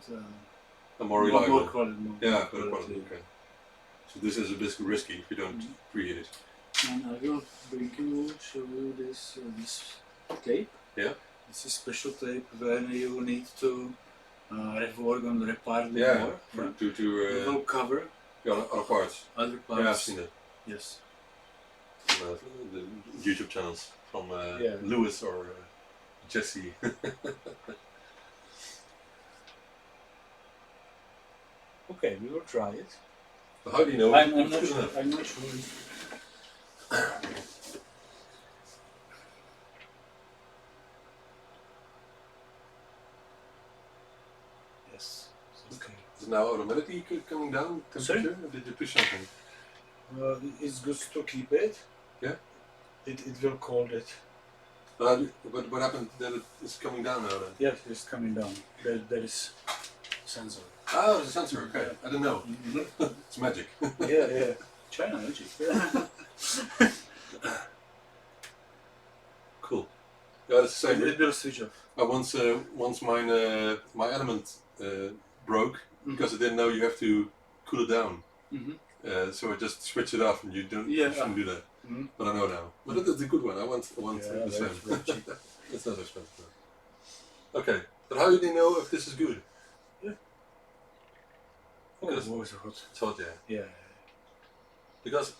more reliable. More quality. Better quality. Okay. So this is a bit risky if you don't preheat it. And I will show you this tape. Yeah. This is special tape when you need to rework on repair the board. To will cover other parts. Other parts. Yeah, I've seen it. Yes. From, the YouTube channels from Lewis or Jesse. Okay, we will try it. But how do you know? I'm not sure. I'm not sure. Yes. Okay. Is it now automatically coming down temperature? Or did you push something? It's good to keep it. Yeah. It will cold it. But what happened that it's coming down now then? Yes, it's coming down. There is sensor. Oh, there's a sensor. Okay, I didn't know. It's magic. Yeah. China magic. Cool. Yeah, that's the same. It will switch off. Once my element broke because I didn't know you have to cool it down. So I just switched it off, and you shouldn't do that. But I know now. But it's a good one. I want the same. It's not expensive. Okay, but how do you know if this is good? Yeah. Oh, it's always hot. It's hot, yeah. Yeah. Because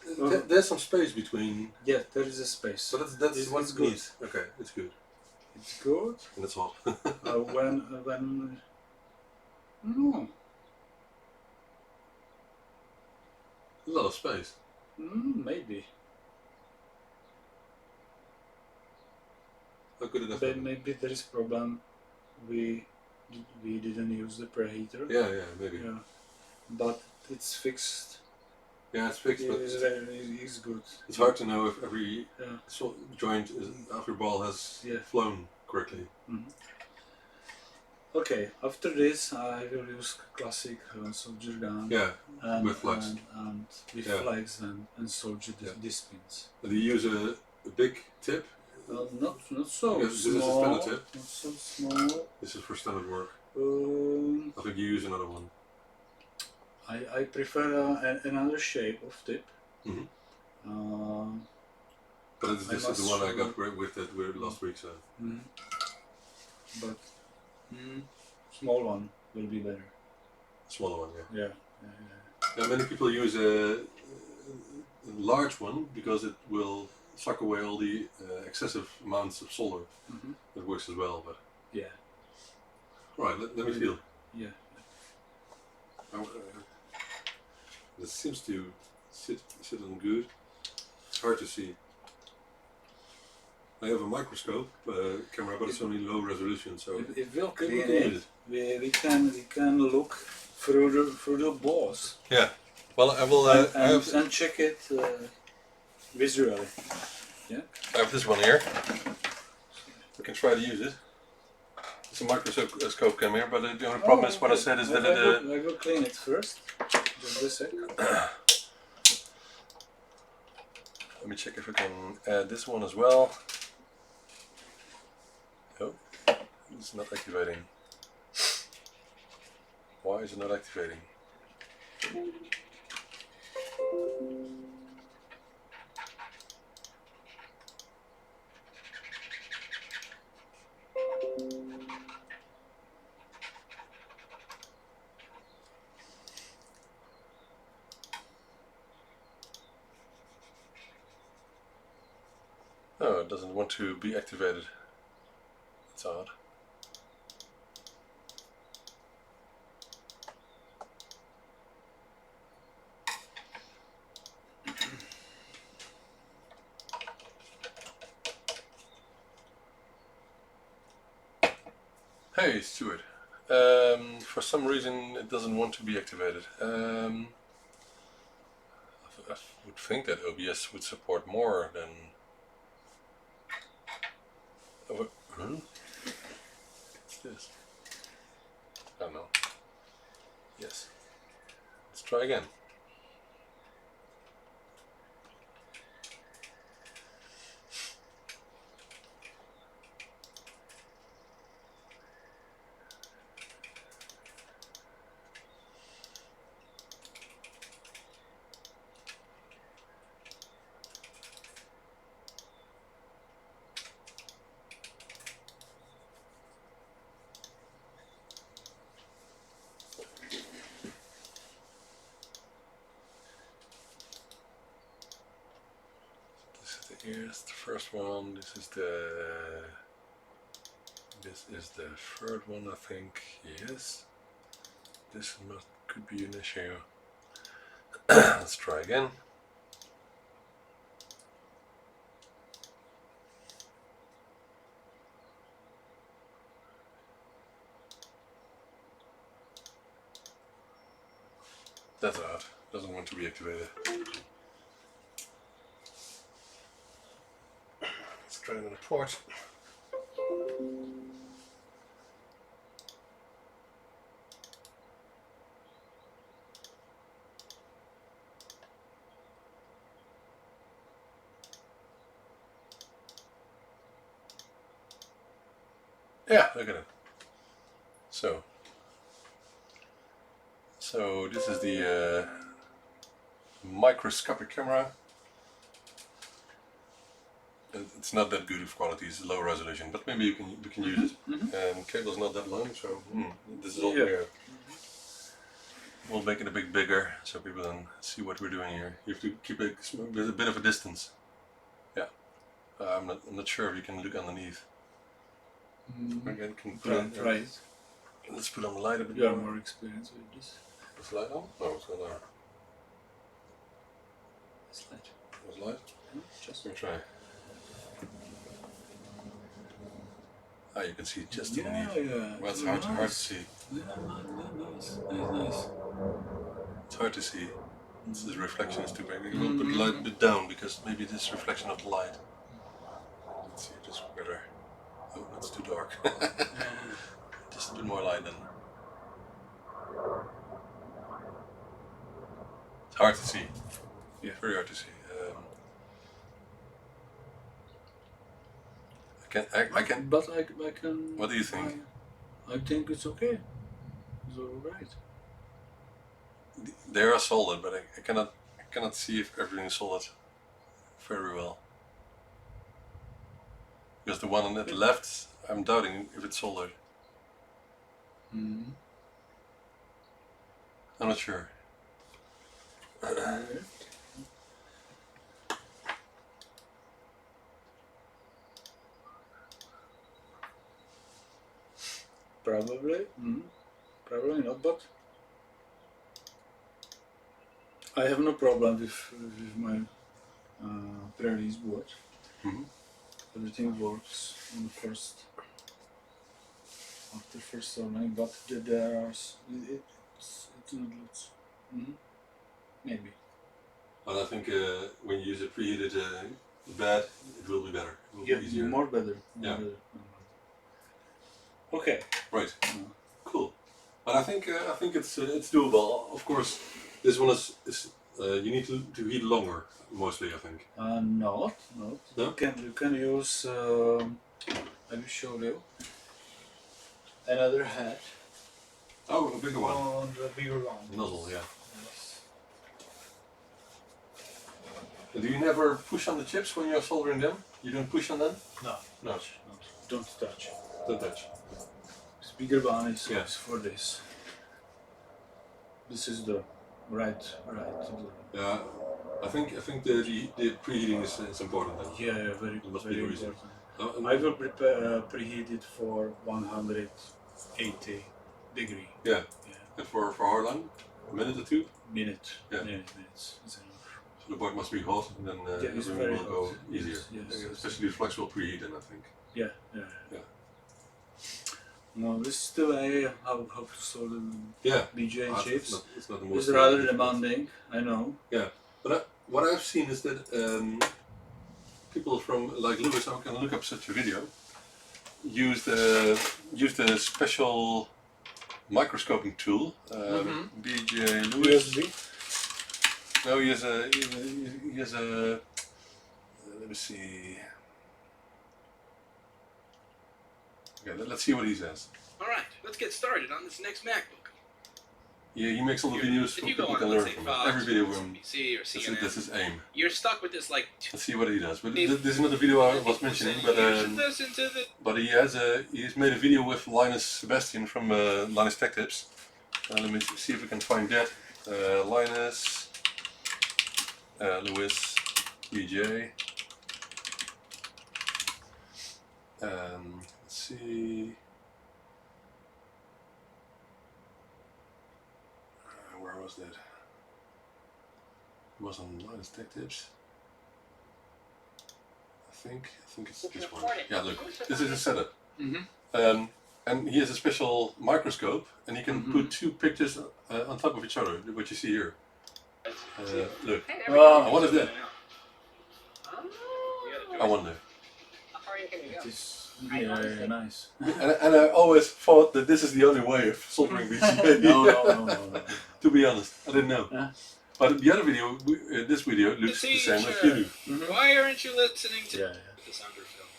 there's some space between. Yeah, there is a space. So that's what's it's good. good. Okay, it's good. It's good. And it's hot. When no, A lot of space. maybe. How good is But that? maybe there is problem. We didn't use the preheater. Yeah, maybe. Yeah, but it's fixed. Yeah, it's fixed, but It's good. it's hard to know if every Yeah. joint after ball has Yeah. flown correctly. Okay, after this I will use classic soldier gun. Yeah, and, with flex. And with Yeah. flex and soldier these pins. Do you use a big tip? Not so Because small. this is a standard tip. Not so small. This is for standard work. I think you use another one. I prefer another shape of tip. But this is the one I got with last week, so. But small one will be better. Smaller one, yeah. Yeah. Many people use a large one because it will suck away all the excessive amounts of solder. It works as well, but. Yeah. Alright, let me feel. Yeah. This seems to sit on good. It's hard to see. I have a microscope camera, but it's only low resolution, so If we'll we clean can use it, we can look through the balls. Yeah. Well, I will. And check it visually. Yeah. I have this one here. We can try to use it. It's a microscope camera, but the only problem is what I said is that I will clean it first. Just a sec. Let me check if I can add this one as well. Oh, it's not activating. Why is it not activating? Oh, it doesn't want to be activated. That's odd. Hey Stuart, for some reason it doesn't want to be activated. I would think that OBS would support more than... Oh, what's this? I don't know. Yes. Let's try again. Here's the first one. This is the third one, I think. Yes. This could be an issue. Let's try again. That's odd. Doesn't want to be activated. Let's try another port. Yeah, look at it. So this is the microscopic camera. It's not that good of quality, it's low resolution, but maybe we can use it. Cable's not that long, so this is all clear. we'll make it a bit bigger so people can see what we're doing here. You have to keep it with a bit of a distance. Yeah. I'm not sure if you can look underneath. Again, can put on, Try it. let's put on the light a bit You are more. more experienced with this. Is the light on? No, it's not on. It's light. Is the light? Just Let me try. Ah, you can see it just yeah, underneath. yeah. Well, it's hard to see. Yeah, nice. Nice. It's hard to see. The reflection is too big. We'll put the light a bit down because maybe this reflection of the light. Let's see, just better. Oh, that's too dark. Just a bit more light then. It's hard to see. Yeah. Very hard to see. I can. But I can. What do you think? I think it's okay. It's alright. They are solid, but I cannot see if everything is solid very well. Because the one on the left, I'm doubting if it's solid. I'm not sure. Probably. Probably not, but I have no problem with my pre-release board. Everything works on the first, after first soldering, but there are it's not lots. Maybe. But I think when you use a preheated bed, it will be better. It will be easier. More better. Yeah. Okay. Right. Cool. But I think it's doable. Of course, this one is you need to heat longer mostly. I think. Not. No? You can use. I will show you another head. Oh, a bigger one. On the bigger one. Nozzle, yeah. Yes. Do you never push on the chips when you're soldering them? You don't push on them? No. No. Don't touch. Don't touch. This bigger one is Yeah. for this. This is the right. Yeah. I think the preheating is important then. Yeah, very Must be the reason. important. I will prepare preheat it for 180 degree. Yeah. And for how long? A minute or two? Minute. Yeah. Minutes. Is enough. So the board must be hot, and then it's everything very will go hot. easier. Yes. Especially the flexible preheat, then I think. Yeah. No, this is the way how to solder Yeah. BJ and chips. It's not the most. It's rather demanding, I know. Yeah, but what I've seen is that people from like Lewis, I can look up such a video, used a special microscoping tool. BJ Lewis. USB. No, he has a. Let me see. Okay, let's see what he says. Alright, let's get started on this next MacBook. Yeah, he makes all the videos so If you go people on, can let's learn say from Fox, it. Every video from CNBC or CNN, that's his aim. you're stuck with this like Let's see what he does. But this is not the video I was mentioning, but you should listen to the he's made a video with Linus Sebastian from Linus Tech Tips. Let me see if we can find that. Linus, Lewis, BJ. Let's see. Where was that? It was on Linus Tech Tips. I think it's this one. Yeah, look, this is a setup. And he has a special microscope, and he can put two pictures on top of each other. What you see here. Look. And what is that? I wonder. It is nice. And I always thought that this is the only way of soldering BCA. No. To be honest, I didn't know. Yeah. But the other video, this video looks the same like you do. Why aren't you listening to Yeah. the sounder film?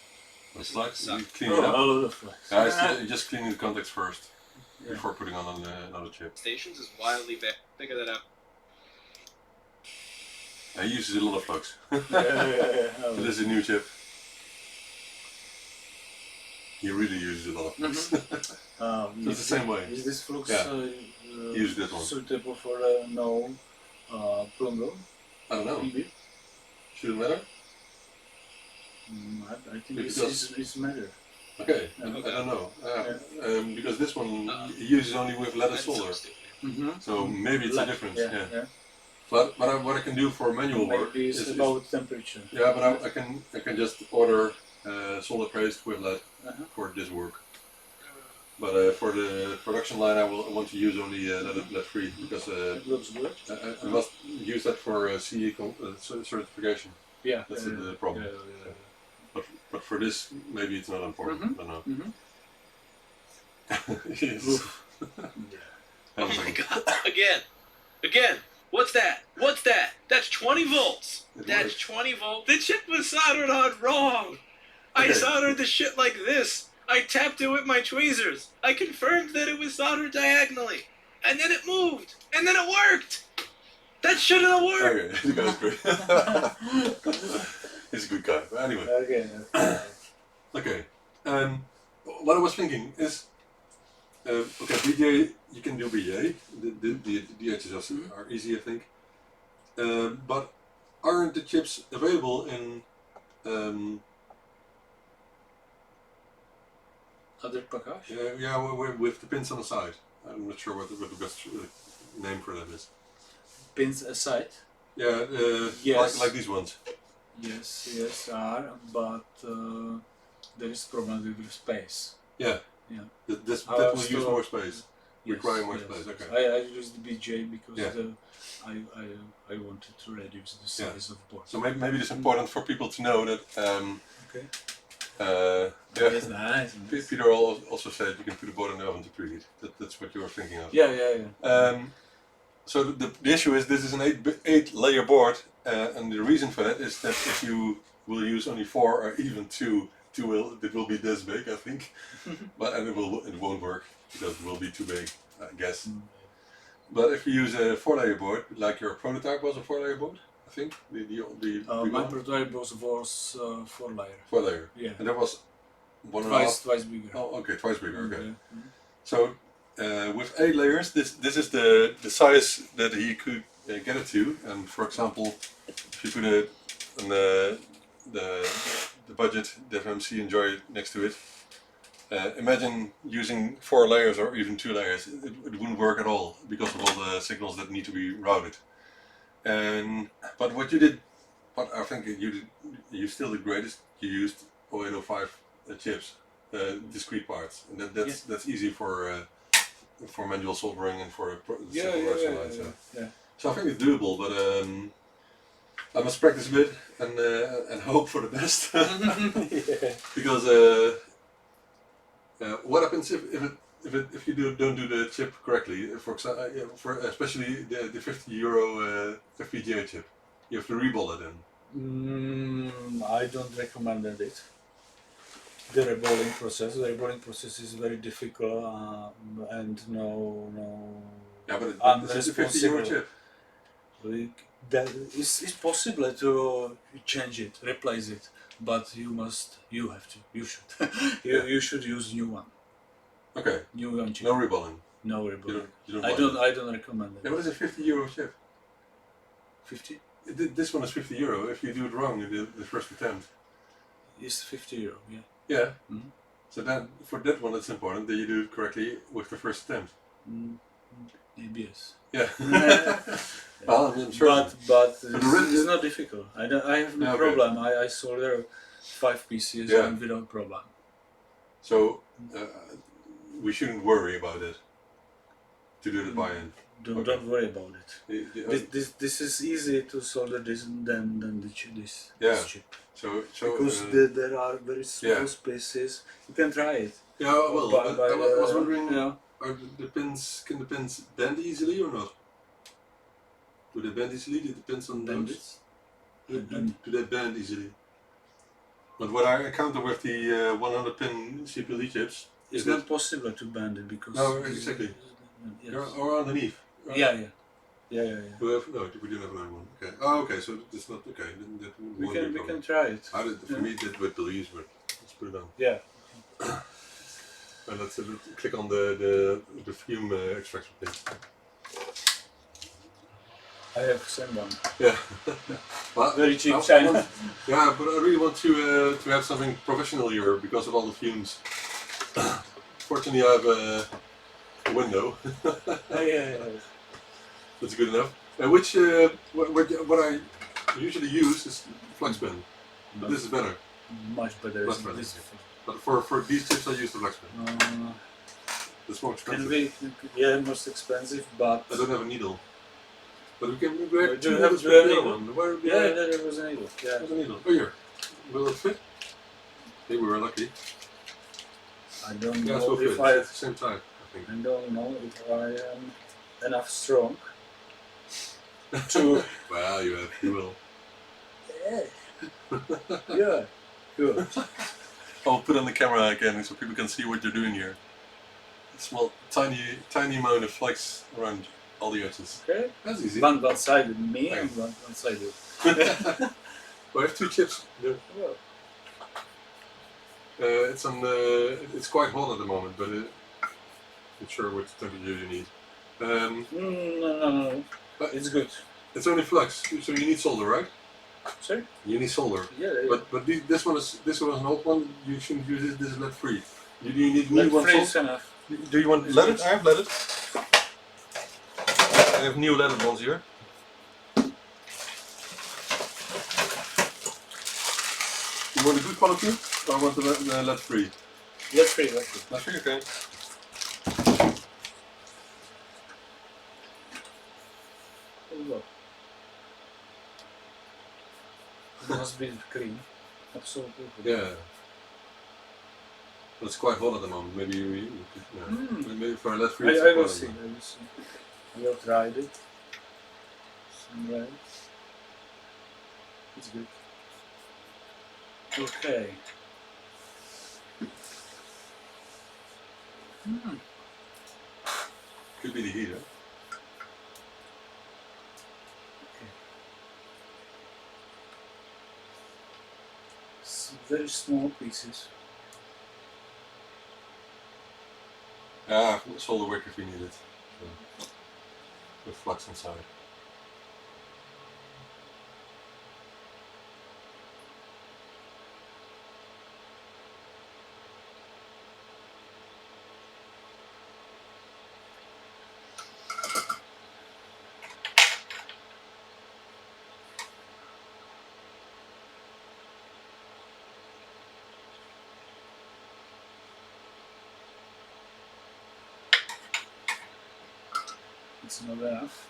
The flux, you Suck. clean it up. Oh, the flex. You just clean the contacts first before putting on another chip. Stations is wildly vague. Figure that out. He uses a lot of flux. Yeah. So this is a new chip. he really uses a lot of flux. So it's the same way. Is this flux Use that one. suitable for no plumber? I don't know. PB? Should it matter? I think Because- it's matter. Okay, I don't know. Because this one uses only with leaded solder. So maybe it's a difference. Yeah. But what I can do for manual work Maybe it's is about temperature. yeah, but I can just order solder paste with lead for this work. But for the production line, I want to use only lead free because It looks good. I must use that for CE certification. Yeah. That's the problem. But for this, maybe it's not important. I don't know. Yes. Oh my god! Again! What's that? What's that? That's 20 volts. That's 20 volts. The chip was soldered on wrong. I Okay. soldered the shit like this. I tapped it with my tweezers. I confirmed that it was soldered diagonally, and then it moved, and then it worked. That shouldn't have worked. Okay, the guy's great. He's a good guy. But anyway. Okay. Okay. What I was thinking is, okay, BJ, you can do BJ. The DHs are easy, I think. But aren't the chips available in Other package? with the pins on the side? I'm not sure what the best name for that is. Pins aside? Yeah, Yes. like these ones. Yes, are, but there is problem with space. Yeah. Yeah. That will use more space. Require more space. Okay. I used BJ because I wanted to reduce the size of board. So maybe it's important for people to know that. Okay. Yeah. Nice. Peter also said you can put a board in the oven to preheat. That's what you were thinking of. Yeah. So the issue is this is an 8-layer board, and the reason for that is that if you will use only 4 or even 2, it will be this big, I think. And it won't work because it will be too big, I guess. But if you use a 4-layer board, like your prototype was a 4-layer board, I think. My prototype was 4-layer. 4-layer. Yeah. And that was 1.5. Twice bigger. Oh, okay, twice bigger. Okay. Yeah. So with 8 layers, this is the size that he could get it to. And for example, if you put it on the budget that MC Enjoy next to it, imagine using 4 layers or even 2 layers. It wouldn't work at all because of all the signals that need to be routed. But what you did, what I think you still the greatest. You used 0805 chips, discrete parts, and that's easy for manual soldering and for simple production lines. So I think it's doable, but I must practice a bit and hope for the best. Because what happens if you don't do the chip correctly? For example, for especially the €50 FPGA chip, you have to reball it in. I don't recommend it. The rebolling process is very difficult and no. Yeah, but it's a €50 chip. It's possible to change it, replace it, but you should. You should use new one. Okay. New one chip. No reballing. No rebolling. You don't I don't recommend it. Yeah, what is a €50 chip? 50? This one is €50. If you do it wrong in the first attempt. It's €50. Yeah. Yeah. So then for that one, it's important that you do it correctly with the first attempt. Maybe yes. Yeah. Well, I'm sure. But it's not difficult. I have no problem. I solder 5 pieces and without problem. So we shouldn't worry about it to do the buy-in. Don't worry about it. This is easy to solder this than this chip. So because there are very small spaces. You can try it. Yeah, well, I was wondering, can the pins bend easily or not? Do they bend easily? Did the pins on those? Do they bend easily? But what I encounter with the 100-pin CPLD chips is it's not possible to bend it because no, exactly. Or underneath. Right? Yeah. We didn't have another one. Okay. Oh, okay. So it's not okay. Then we can try it. For me, that would believe, but let's put it on. Yeah. And let's click on the fume extraction, please. I have sent one. Yeah. Well, Very cheap I China. want- yeah, but I really want to have something professional here because of all the fumes. Fortunately, I have a window. Yeah. That's good enough. And which what I usually use is flex pen, but this is better. Much better. Much better. But for these chips, I use the flex pen. It's more Can expensive. be most expensive, but I don't have a needle. But we can. do you have a needle? Where there was a needle. Yeah. There's a needle. Oh, here. Will it fit? Maybe we were lucky. I don't Yeah, know it will if fit. I. It's the same type, I think. I don't know if I am enough strong to. Well, you will. Yeah. Good. I'll put on the camera again so people can see what you're doing here. Small, tiny amount of flex around all the edges. Okay. That's easy. One sided me and one sided. Well, I have two chips. Well, It's on. It's quite hot at the moment, but not sure what temperature you need. no. It's good. It's only flux, so you need solder, right? Sorry? You need solder. Yeah. But this one is an old one. You shouldn't use this. This is lead free. Do you need Lead new one? free is enough. Do you want leaded? I have leaded. I have new leaded ones here. You want a good quality or want the lead free? Lead free. Lead free, okay. It must be clean. Absolutely. Yeah. But it's quite hot at the moment. Maybe you could, yeah. Maybe for a lead free. I will see. I will try it. Sunrise. It's good. Okay. Could be the heater. Very small pieces. Solder wick if we need it. So, with flux inside. It's not enough.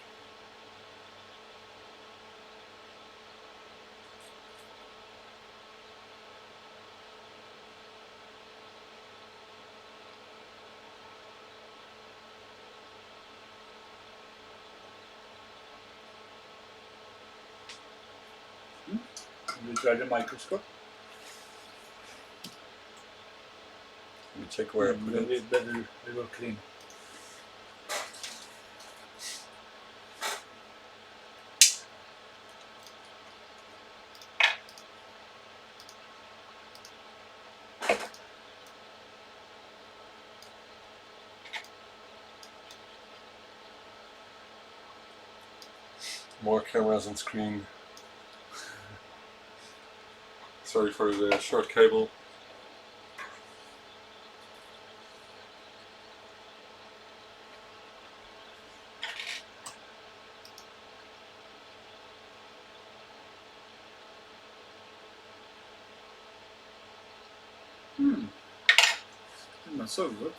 We try the microscope. Let me check where I put Maybe it. better they will clean. More cameras on screen. Sorry for the short cable. Not so good.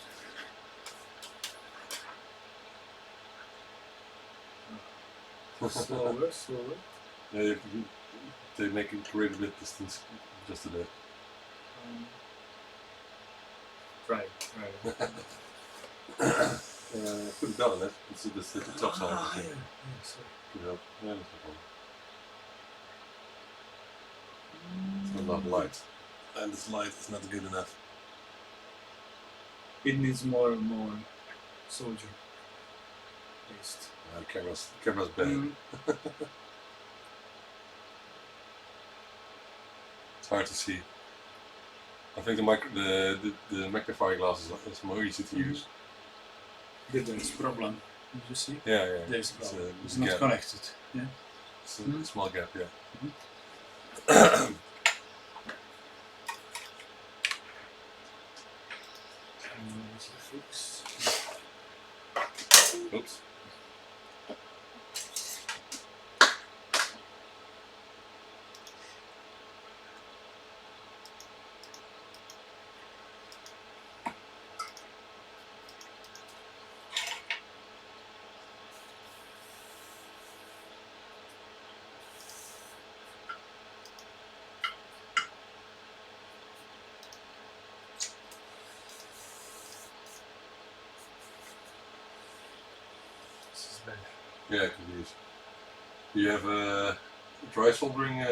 Slower. Yeah, they make a great bit distance just a bit. Right. Put it down on it. It's the top side. Ah, Okay. yeah. Sorry. Yeah, that's no problem. It's not enough light. And this light is not good enough. It needs more soldier paste. Camera's bad. It's hard to see. I think the magnifying glass is more easy to use. There is problem. Did you see? Yeah, yeah. There's a problem. It's It's a not gap. connected. Yeah. It's a small gap, yeah. What's the fix? Oops. This is bad. Yeah, it can be used. Do you have a dry soldering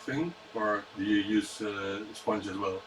thing, or do you use sponge as well?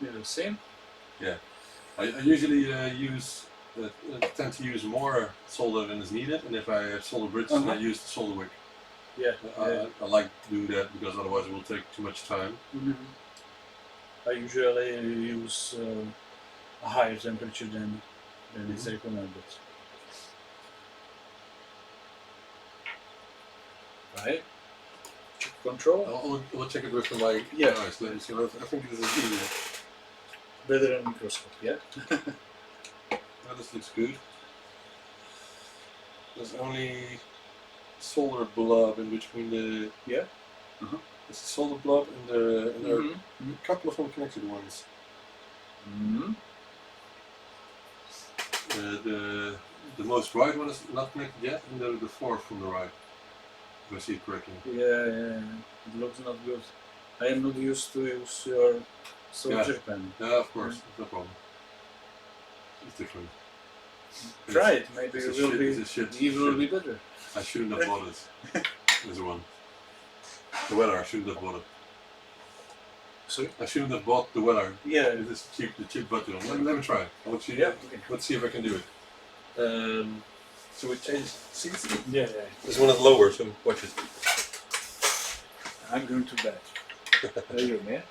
Yeah, the same. Yeah. I usually tend to use more solder than is needed, and if I have solder bridges, then I use the solder wick. Yeah. I like doing that because otherwise it will take too much time. I usually use a higher temperature than is recommended. Right. Check control. I'll check it with my eyes. Let me see. I think this is easier. Better than microscope, yeah? Well, this looks good. There's only solder blob in between the. Yeah. There's a solder blob and there are a couple of unconnected ones. The most right one is not connected yet, and the fourth from the right. If I see it correctly. Yeah. It looks not good. I am not used to use your soldier pen. Yeah, of course, no problem. It's different. Try it. Maybe it will be better. I shouldn't have bought it. There's one. The weather, I shouldn't have bought it. Sorry? I shouldn't have bought the weather. Yeah. This the cheap button. Let me try. Let's see if I can do it. So we change seats? Yeah. This one is lower, so watch it. I'm going to bed. Are you, man?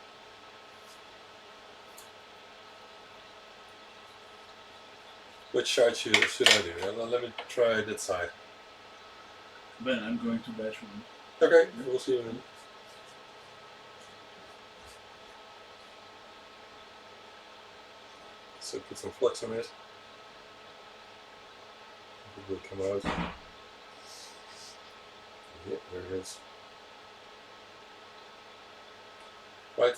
Which side should I do? Let me try that side. Ben, I'm going to bed. Okay, we'll see you in a minute. So put some flux on it. It will come out. Yeah, there it is. Right.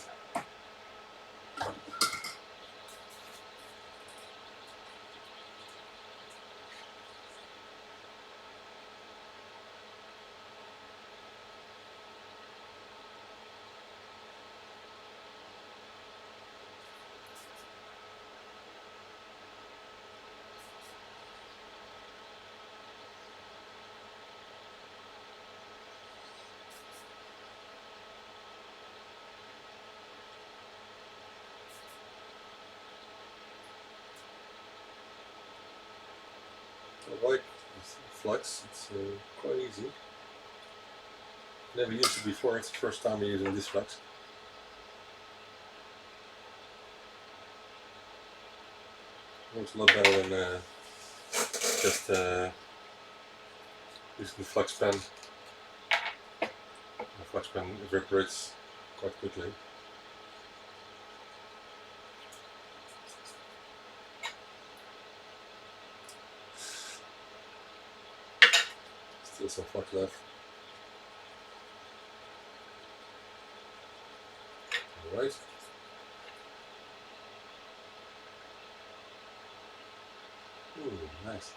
I like this flux, it's quite easy. Never used it before, it's the first time I'm using this flux. Works a lot better than just using the flux pen. The flux pen evaporates quite quickly. Still some flux left. Alright. Nice.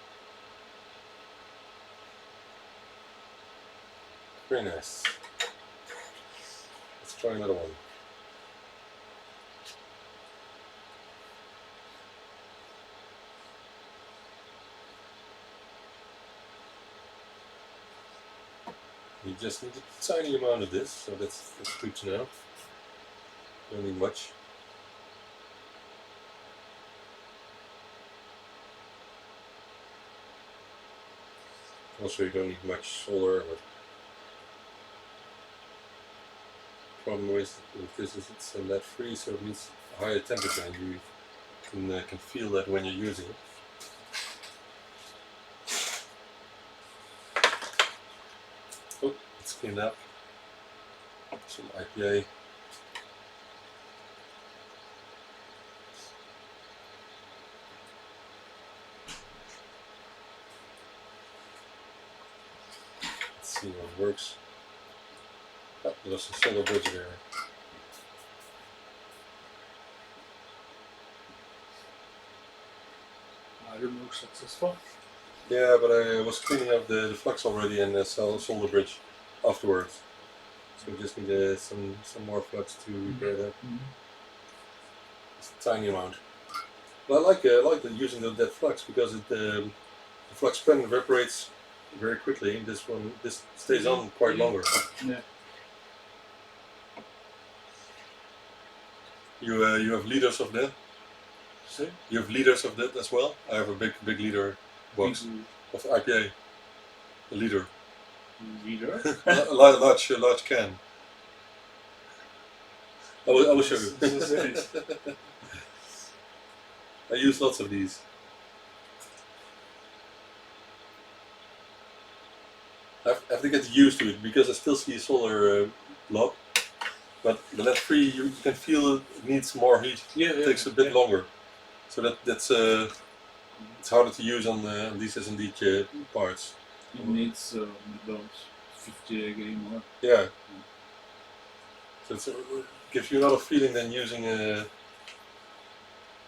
Very nice. Let's try another one. You just need a tiny amount of this, so that's good to know. Don't need much. Also, you don't need much solder, but the problem with this is it's lead free, so it needs a higher temperature, and you can feel that when you're using it. Oh, it's cleaned up. Some IPA. Let's see how it works. Oh, there's a solder bridge there. Remote successful. Yeah, but I was cleaning up the flux already and the solder bridge afterwards. So we just need some more flux to repair that. It's a tiny amount. But I like using that flux because the flux pen evaporates very quickly. This stays on quite longer. Yeah. You have liters of that. See? You have liters of that as well. I have a big liter box of IPA. A liter. Liter? a large can. I will show you. I use lots of these. I have to get used to it because I still see a solar blob, but the lead free you can feel it needs more heat. Yeah, It takes a bit longer, so that's it's harder to use on these SMD parts. It needs about 50 degree more. Yeah. So it gives you another feeling than using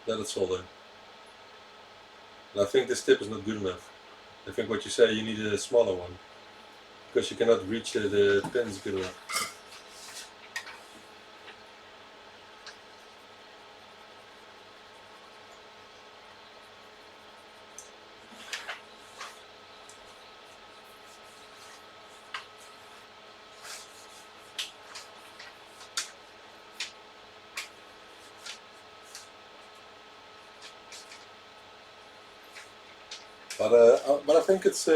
leaded solder. And I think this tip is not good enough. I think what you say, you need a smaller one because you cannot reach the pins good enough. But I think it's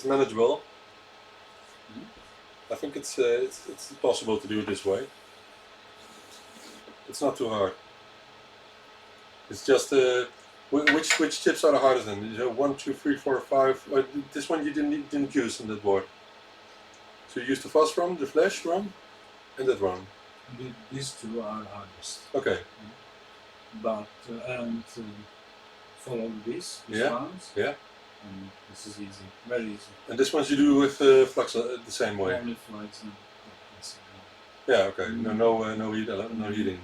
manageable. I think it's possible to do it this way. It's not too hard. It's just which chips are the hardest then? 1, 2, 3, 4, 5. This one you didn't use on that board. So you used the fast ROM, the flash ROM, and that ROM. These two are hardest. Okay. But follow these ones. Yeah. And this is easy, very easy. And this ones you do with flux the same way. Only flux and yeah. Okay. No heating.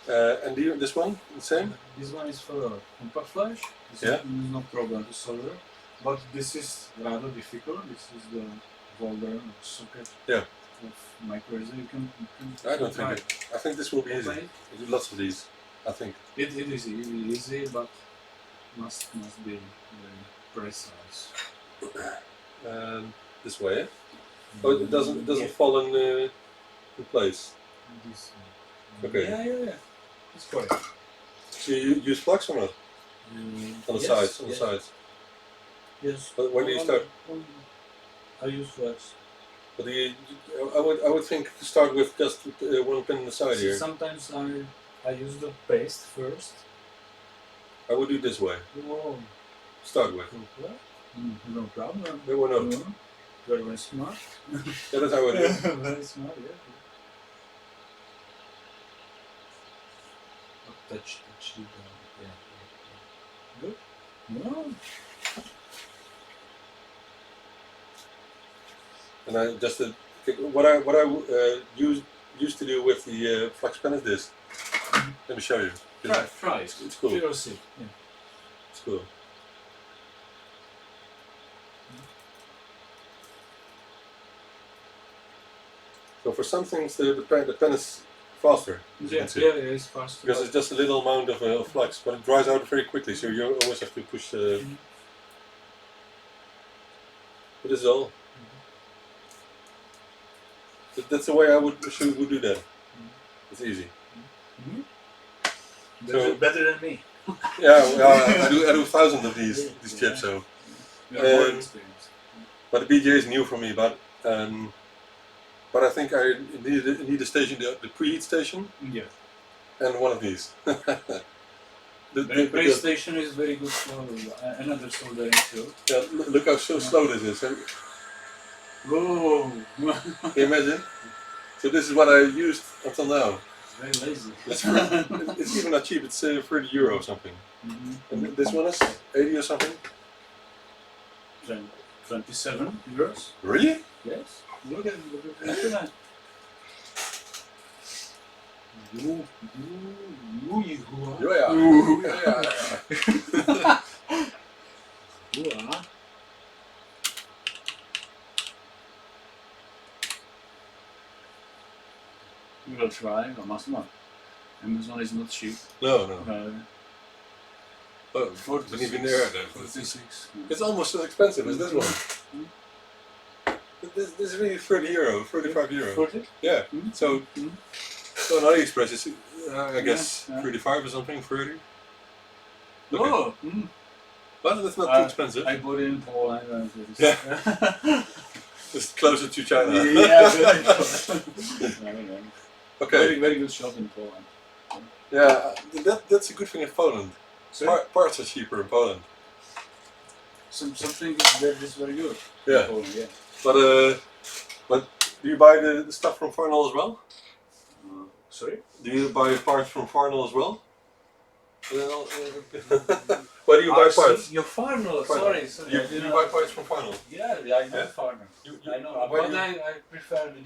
And this one the same? This one is for compact flash. This is no problem to solder, but this is rather difficult. This is the folder socket of micro SD. You can I don't think it. I think this will be easy. I do lots of these. I think it is easy, but must be very precise. This way. Oh, it doesn't fall in place. This okay. Yeah. It's correct. So you use flux or not? On the sides. On the sides. Yes. But when do you start? I use flux. But I would think to start with just one pin on the side here. Sometimes I use the paste first. I would do this way. Whoa. Start with. No problem. No, we're not. Very smart. Yeah, that's how I do it. Very smart, yeah. Touch the Good? No. And I just what I used to do with the flux pen is this. Let me show you. Try it. It's cool. You'll see. Yeah. It's cool. So for some things the pen is faster. As you can see. it's faster. Because it's just a little amount of flux, but it dries out very quickly, so you always have to push the... But this is all. That's the way I would do that. It's easy. Better than me. Yeah, I do thousands of these chips, so... But the BGA is new for me, but I think I need a station, the preheat station, and one of these. the PlayStation is very good for another soldering too. Yeah, look how slow this is. Whoa! Can you imagine? So this is what I used until now. Very lazy. It's even not cheap. It's €30 or something. And this one is 80 or something. 27 euros. Really? Yes. Look at that. We will try, but must not. Amazon is not cheap. No. Oh, 46. even there, 46. It's almost as expensive as this one. This is really €30, €35. 40? Yeah. So on AliExpress it's I guess 35 or something, 30. Okay. Oh. But that's not too expensive. I bought it in Poland. It's closer to China. Yeah, very close. Okay. Very, very good shop in Poland. Yeah, that's a good thing in Poland. Parts are cheaper in Poland. Something is very good. Yeah. In Poland, yeah. But do you buy the stuff from Farnell as well? Sorry? Do you buy parts from Farnell as well? Where do you buy parts? Your Farnell, sorry. You buy parts from Farnell? Yeah, I know Farnell. I know, but I prefer the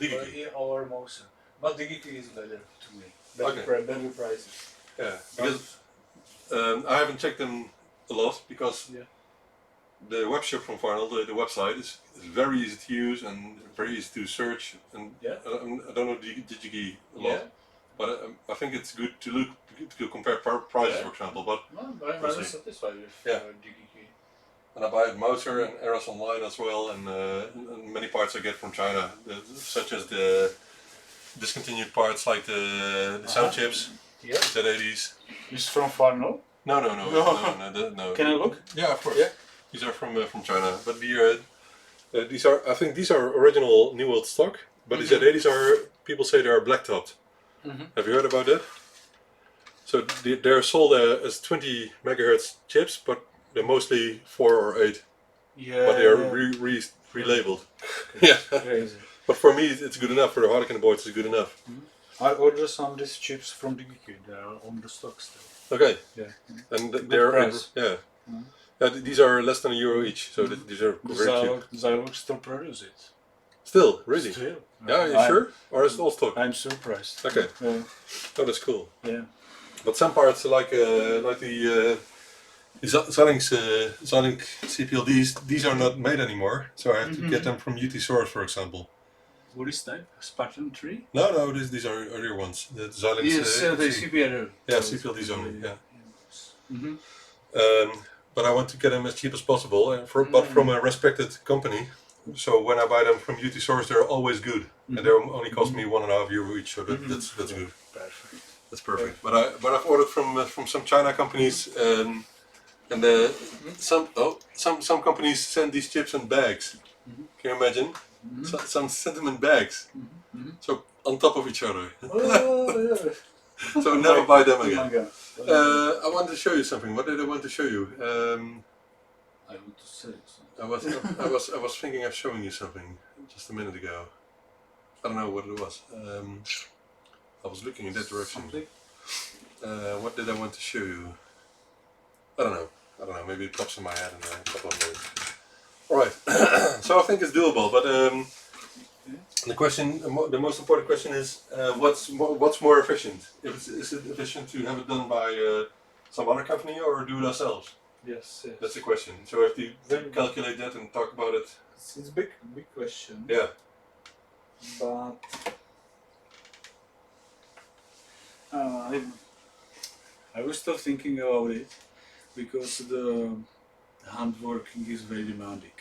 DigiKey or Moser. But DigiKey is better to me. Better prices. Yeah, because I haven't checked them a lot because the web shop from Farnell, the website is very easy to use and very easy to search. And I don't know DigiKey a lot, but I think it's good to compare prices, for example. But I'm rather satisfied with DigiKey. And I buy at Moser and Eros online as well, and many parts I get from China, such as the discontinued parts like the sound chips, Z80s. Is from Farnell? No. Can I look? Yeah, of course. Yeah. These are from China, but these are, I think these are original New World stock, but the Z80s are, people say they are black topped. Have you heard about that? So they're sold as 20 megahertz chips, but they're mostly 4 or 8. Yeah. But they are relabeled. Crazy. But for me, it's good enough. For the Harlequin boards, it's good enough. I ordered some of these chips from DigiKey. They are on the stock still. Okay. Yeah. And they're these are less than €1 each. So these are very cheap. Zilog still produce it. Still, really? Still. Yeah, are you sure? Or is it all stock? I'm surprised. Okay. Yeah. Oh, that's cool. Yeah. But some parts like the Xilinx CPLDs, these are not made anymore. So I have to get them from UT Source, for example. What is that? Spartan 3? No, these are earlier ones. The Xilinx. Yes, the CPLD. Yeah, CPLDs only. Yeah. But I want to get them as cheap as possible, but from a respected company. So when I buy them from UT Source, they're always good, and they only cost me €1.5 each. So that's good. Perfect. That's perfect. But I've ordered from some China companies, and some companies send these chips in bags. Can you imagine? Some send them in bags, so on top of each other. So never buy them again. I want to show you something. What did I want to show you? I want to say something. I was thinking of showing you something just a minute ago. I don't know what it was. I was looking in that direction. What did I want to show you? I don't know. Maybe it pops in my head in a couple of minutes. Alright. So I think it's doable, but the question, the most important question is, what's more efficient? Is it efficient to have it done by some other company or do it ourselves? Yes, yes. That's the question. So we have to calculate that and talk about it. It's a big question. Yeah. But I was still thinking about it because the hand working is very demanding.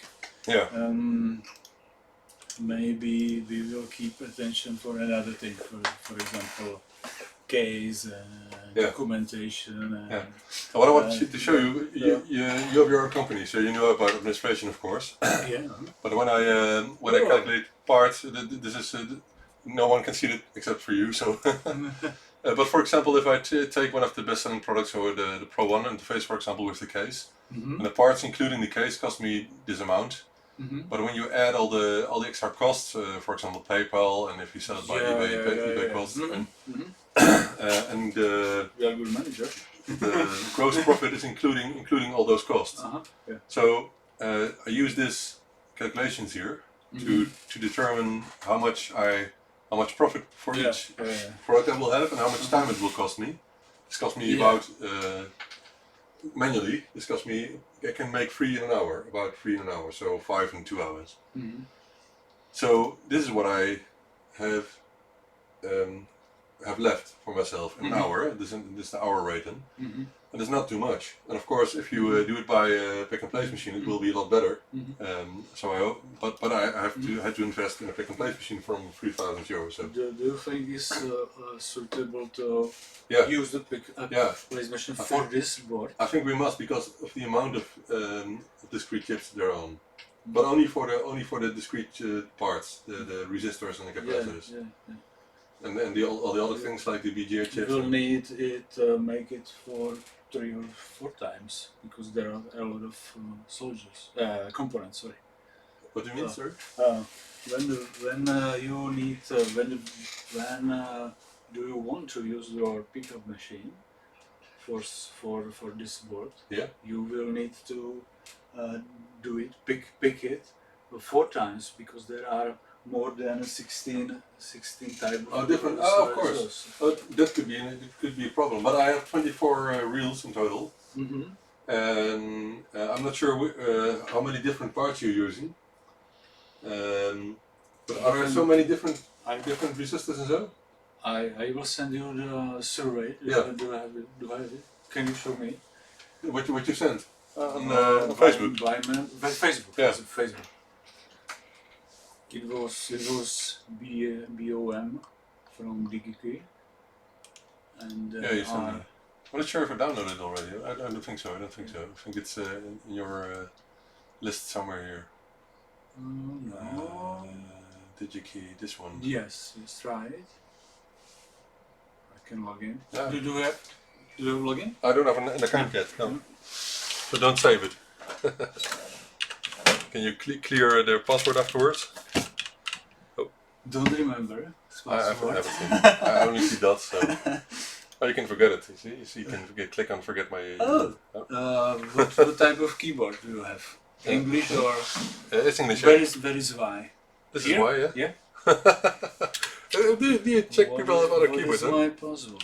Yeah. Maybe we will keep attention for another thing, for example, case, documentation. Yeah. What I want to show you, you have your own company, so you know about administration, of course. Yeah. But when I calculate parts, this is no one can see it except for you. So, but for example, if I take one of the best-selling products, or the Pro 1 interface, for example, with the case, and the parts including the case cost me this amount. But when you add all the extra costs, for example, PayPal, and if you sell it by eBay costs, and we are good manager. The gross profit is including all those costs. So I use this calculations here to determine how much profit for each product I will have and how much time it will cost me. This cost me about manually. This cost me. I can make about 3 in an hour, so 5 in 2 hours. So this is what I have left for myself an hour. This is the hour rate, and it's not too much. And of course, if you do it by a pick and place machine, it will be a lot better. So I hope, but I had to invest in a pick and place machine from €3,000. So do you think it's suitable to use the pick and place machine for this board? I think we must, because of the amount of discrete chips there are on. But only for the discrete parts, the resistors and the capacitors. And all the other things like the BGA chips. You will need it make it for 3 or 4 times because there are a lot of components. Sorry. What do you mean, sir? When you need when do you want to use your pickup machine for this board? Yeah. You will need to do it pick it 4 times because there are more than 16 types of different. Of course. That could be a problem. But I have 24 reels in total, and I'm not sure how many different parts you're using. But are there so many different resistors and so? I will send you the survey. Yeah. Do I have it? Can you show me? What you sent on Facebook? By Facebook. Yeah. Facebook. It was BOM from DigiKey, and you sent me. I'm not sure if I downloaded it already. I don't think so. I think it's in your list somewhere here. No. DigiKey, this one. Yes, let's try it. I can log in. Yeah. Do you have log in? I don't have an account yet. No. So don't save it. Can you clear the password afterwards? Oh. Don't remember. I haven't seen it. I only see dots, so. Oh, you can forget it. You see, you can click on forget my. What type of keyboard do you have? English or? It's English. Where is why? This Here? is why, yeah. Yeah. do you check people have other keyboards? What is my password?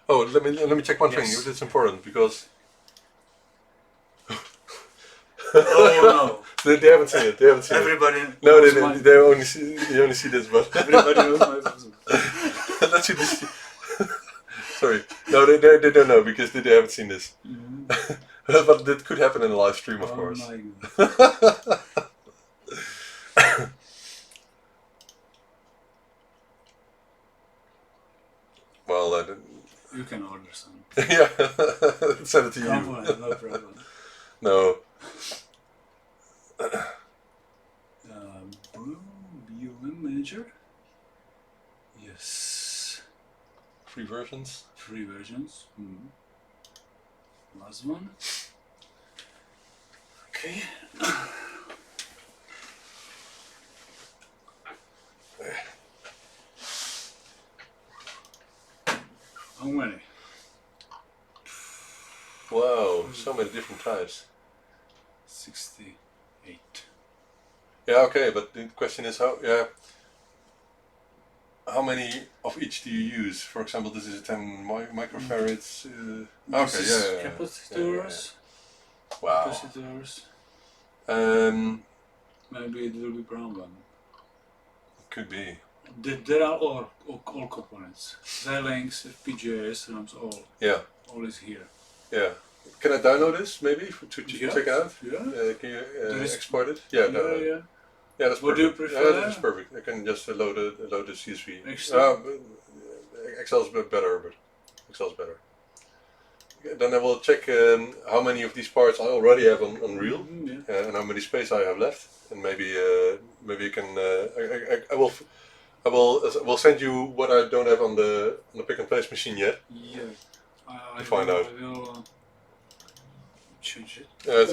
Oh, let me check one thing. It's important because. Oh no! They haven't seen it. They haven't seen Everybody. it. No, they only see this, but. Everybody knows my password. Let's see this. Sorry. No, they don't know because they haven't seen this. But that could happen in a live stream, of course. My God. Well, you can order some. Yeah, send it to you. No problem. No. BOM manager. Yes. 3 versions. 3 versions. Last one. Okay. How many? Wow, so many different types. 68. Yeah, okay, but the question is how. Yeah. how many of each do you use? For example, this is a 10 microfarads. This Okay, is yeah. capacitors. Wow. Capacitors. Maybe it will be problem. Could be. There are all components. Xilinx, FPGAs, RAMs, all is here. Yeah. Can I download this maybe to Yeah. check it out? Yeah. Can you export it? Yeah, download it. Yeah. Yeah, that's What perfect. do you prefer? Yeah, that's perfect. I can just load the CSV. Excel? Excel's better, but Excel's better. Then I will check how many of these parts I already have on Unreal, and how many space I have left, and maybe you can. I will send you what I don't have on the pick and place machine yet. Yeah. To find out. I will change it. Yeah.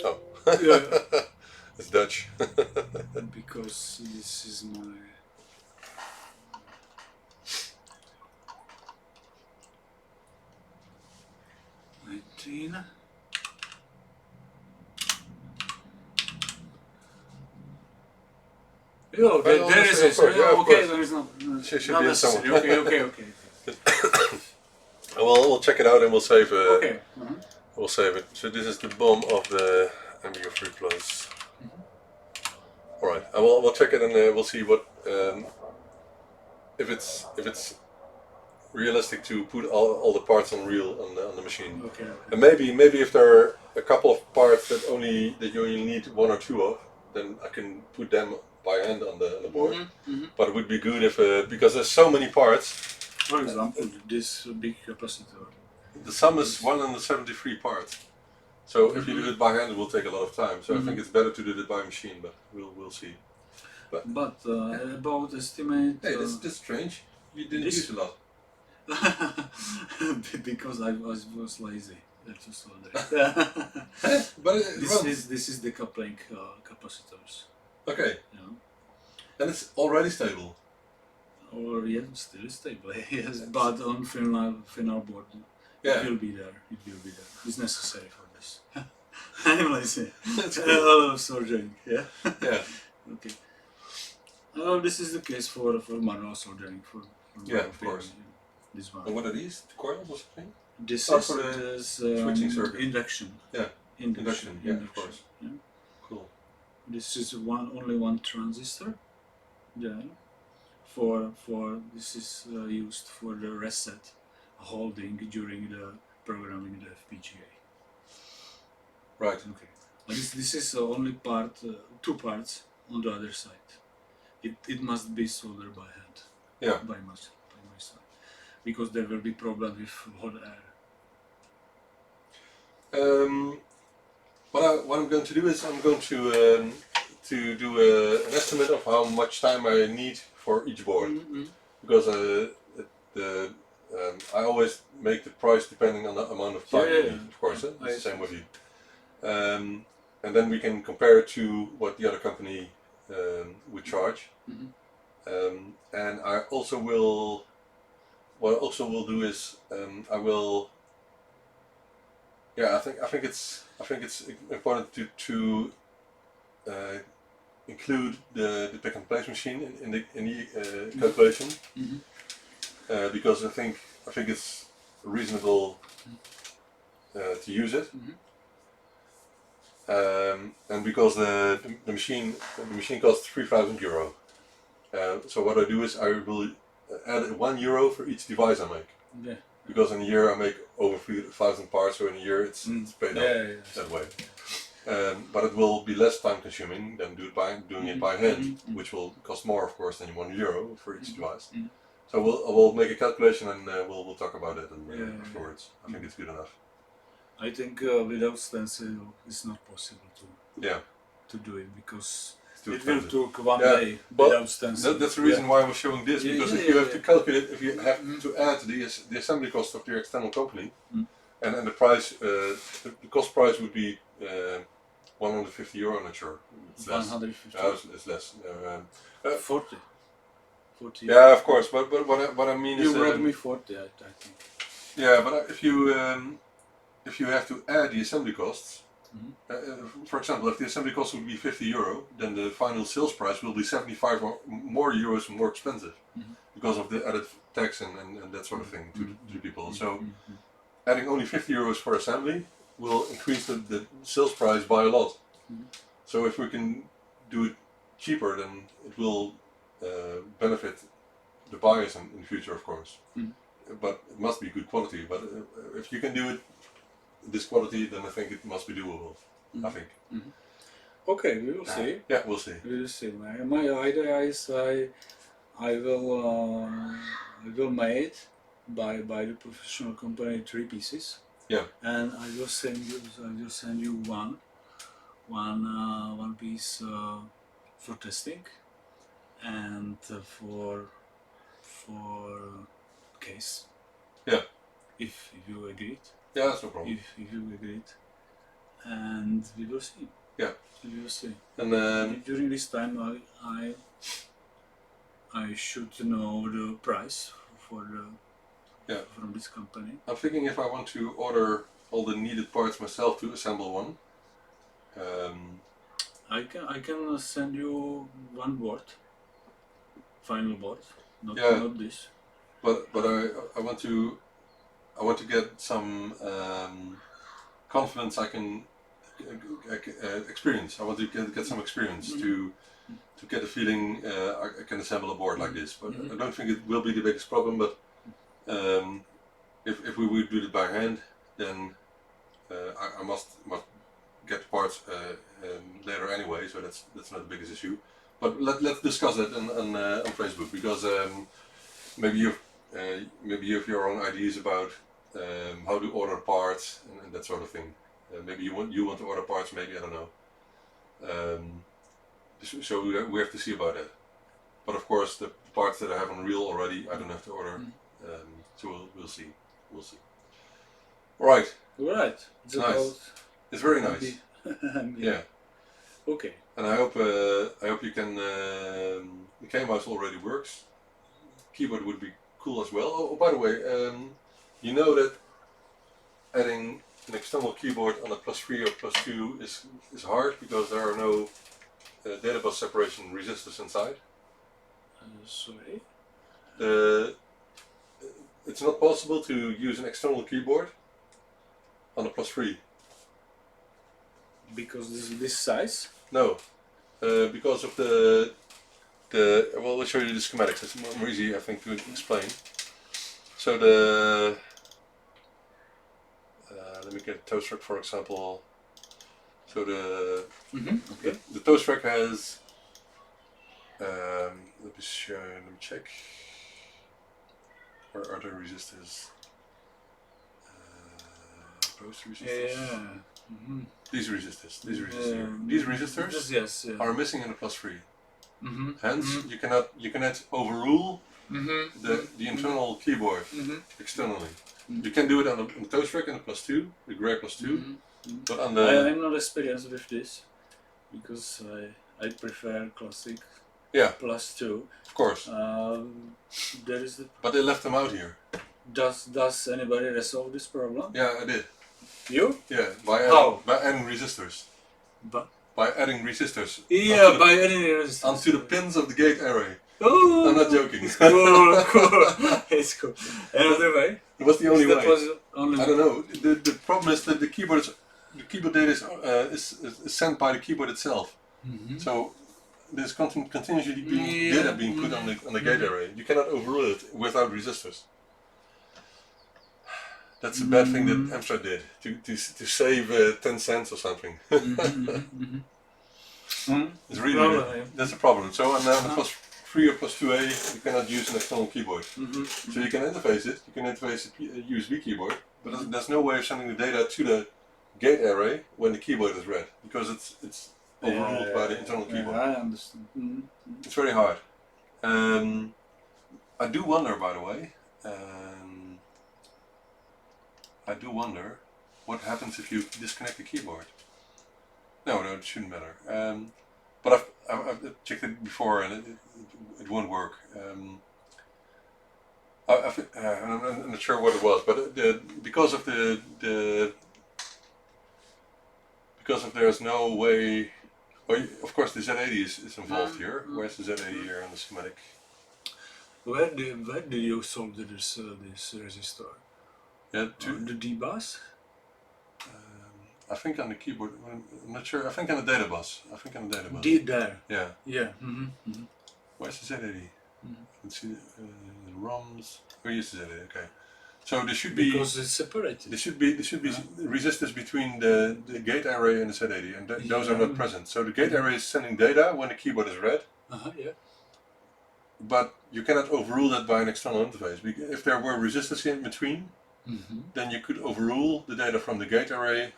Oh. Yeah. It's Dutch. Because this is my. Oh, there is it. Okay, there is no. Should Not be necessary. somewhere. Okay. We'll check it out and we'll save. Okay. We'll save it. So this is the BOM of the MB03 Plus. All right. We'll check it and we'll see what if it's realistic to put all the parts on on the machine. Okay. And maybe if there are a couple of parts that you only need one or two of, then I can put them by hand on the board. But it would be good if because there's so many parts. For example, this big capacitor. The sum is 173 parts. So if you do it by hand, it will take a lot of time. So I think it's better to do it by machine, but we'll see. But about estimate. Hey, this is strange. You didn't use a lot. Because I was lazy to solder. But this is the coupling capacitors. Okay. Yeah. And it's already stable. Or still stable. Yes, but on final board. Yeah. It will be there. It's necessary for this. I'm lazy. A lot of soldering. Yeah. Yeah. Okay. This is the case for manual soldering. For of course. This one. And what are these? Coils or something? This Oh, is for the switching circuit. induction. Yeah. Induction. Yeah, of course. Yeah. Cool. This is only one transistor. Yeah. This is used for the reset holding during the programming the FPGA. Right. Okay. This is only two parts on the other side. It must be soldered by hand. Yeah. By my side, because there will be problem with hot air. What I'm going to do is I'm going to do an estimate of how much time I need for each board, because I always make the price depending on the amount of time you need, of course. It's the same with you. And then we can compare it to what the other company would charge. And I also will. What I also will do is I will. Yeah, I think it's important to include the pick and place machine in the calculation, because I think it's reasonable to use it, and because the machine costs €3,000. So what I do is I will add €1 for each device I make. Yeah. Because in a year I make over 3,000 parts, so in a year it's paid off that way. But it will be less time consuming than doing it by hand, which will cost more, of course, than €1 for each device. So I will make a calculation and we'll talk about it afterwards. I think it's good enough. I think without stencil it's not possible to do it, because it will take one day without stencil. That's the reason why I was showing this, because if you have to calculate, if you have to add the assembly cost of your external company, and the price, the cost price would be €150. I'm not sure. It's less. 150. It's less. 40. Yeah, of course. But what I mean is. You read me 40, I think. Yeah, but if you have to add the assembly costs, For example, if the assembly cost would be €50, then the final sales price will be 75 or more euros more expensive because of the added tax and that sort of thing to people. So adding only €50 for assembly will increase the sales price by a lot. So if we can do it cheaper, then it will benefit the buyers in the future, of course. But it must be good quality. But if you can do it this quality, then I think it must be doable. I think. Okay, we will see. Yeah, we'll see. We will see. My idea is I will make by the professional company 3 pieces. Yeah. And I will send you one piece for testing and for case. Yeah. If you agreed. Yeah, that's no problem. If you agreed, and we will see. Yeah. We will see. And during this time, I should know the price for the from this company. I'm thinking if I want to order all the needed parts myself to assemble one. I can send you one board, final board, not this. But I want to get some confidence. I can experience. I want to get some experience to get a feeling I can assemble a board like this. But I don't think it will be the biggest problem. But if we would do it by hand, then I must get the parts later anyway. So that's not the biggest issue. But let's discuss it on Facebook, because maybe you have your own ideas about how to order parts and that sort of thing. Maybe you want to order parts. Maybe, I don't know. So we have to see about that. But of course, the parts that I have on reel already, I don't have to order. So we'll see. We'll see. All right. All right. It's nice. It's very nice. Yeah. Okay. And I hope you can. The K-mouse already works. Keyboard would be cool as well. Oh, by the way, you know that adding an external keyboard on a +3 or +2 is hard, because there are no data bus separation resistors inside. Sorry? It's not possible to use an external keyboard on a +3. Because this size? No, because of the well, let's show you the schematics. It's more easy, I think, to explain. So let me get a toast rack, for example. So the toast rack has let me check. Where are the resistors? Post resistors. Yeah. These resistors Yes. are missing in the +3. Hence, you cannot overrule the internal keyboard externally. You can do it on the toast rack and the +2, the grey +2, but on the I'm not experienced with this, because I prefer classic +2. Of course. There is but they left them out here. Does anybody resolve this problem? Yeah, I did. You? Yeah, by adding resistors. By adding resistors. Yeah, by adding resistors. Onto the pins of the gate array. Oh, I'm not joking. cool. It's cool. Another way? It was the only way. Only I don't know. The problem is that the keyboard data is sent by the keyboard itself. So there's continuously data being put on the gate array. You cannot overrule it without resistors. That's a bad thing that Amstrad did to save 10 cents or something. It's really that's a problem. So on the +3 or +2A, you cannot use an external keyboard. So you can interface it. You can interface a USB keyboard, but there's no way of sending the data to the gate array when the keyboard is read, because it's overruled by the internal keyboard. Yeah, I understand. It's very hard. I do wonder, by the way. I do wonder what happens if you disconnect the keyboard. No, it shouldn't matter. But I've checked it before, and it won't work. I'm not sure what it was, but because of because if there's no way, of course the Z80 is involved here. Where's the Z80 here on the schematic? Where do you solder this resistor? Yeah, On the D bus? I think on the keyboard. I'm not sure. I think on the data bus. D there. Yeah. Yeah. Where's the Z80? Let's see the ROMs. Oh, yes, the Z80. Okay. So there should be, because it's separated. There should be resistors between the gate array and the Z80, and those are not present. So the gate array is sending data when the keyboard is read. Yeah. But you cannot overrule that by an external interface. If there were resistors in between, then you could overrule the data from the gate array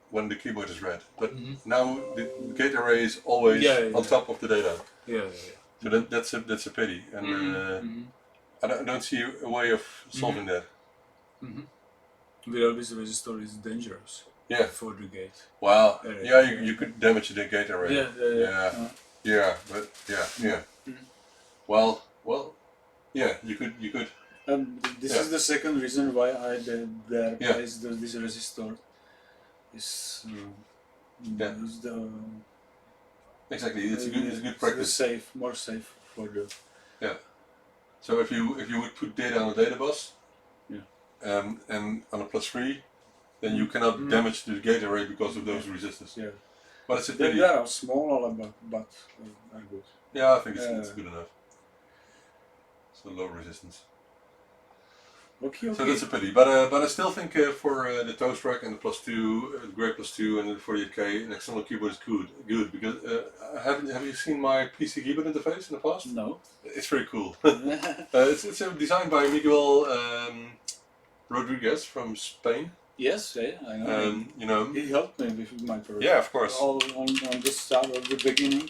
when the keyboard is read. But now the gate array is always on top of the data. Yeah. So that's a pity, and I don't see a way of solving that. Without this resistor is dangerous. Yeah. For the gate. Wow. You could damage the gate array. Well, yeah, you could. This is the second reason why I placed this resistor. Is exactly. It's a good practice. More safe for the. Yeah. So if you would put data on a data bus, and on a +3, then you cannot damage the gate array because of those resistors. Yeah. But it's a pity. They are small, but are good. Yeah, I think it's good enough. So low resistance. Okay. So that's a pity, but I still think for the toast rack and the +2, the Grey +2 and the 48K, an external keyboard is good because have you seen my PC keyboard interface in the past? No. It's very cool. It's designed by Miguel Rodriguez from Spain. Yes, I know. You know, he helped me with my project. Yeah, of course. All on the start of the beginning,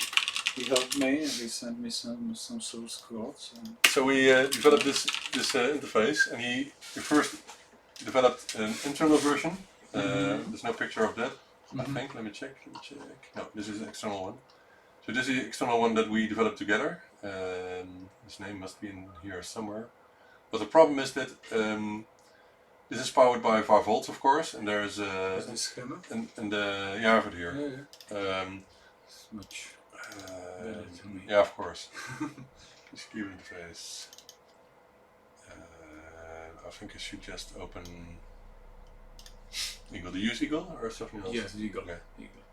he helped me. He sent me some source codes. So we developed this interface, and he first developed an internal version. There's no picture of that. I think. Let me check. No, this is an external one. So this is the external one that we developed together. His name must be in here somewhere. But the problem is that this is powered by 5 volts, of course, and there's is this schema? and I have it here. It's much better to me. Yeah, of course. This key interface. I think I should just open Eagle. Do you use Eagle or something else? Yes, Eagle. Okay. Eagle.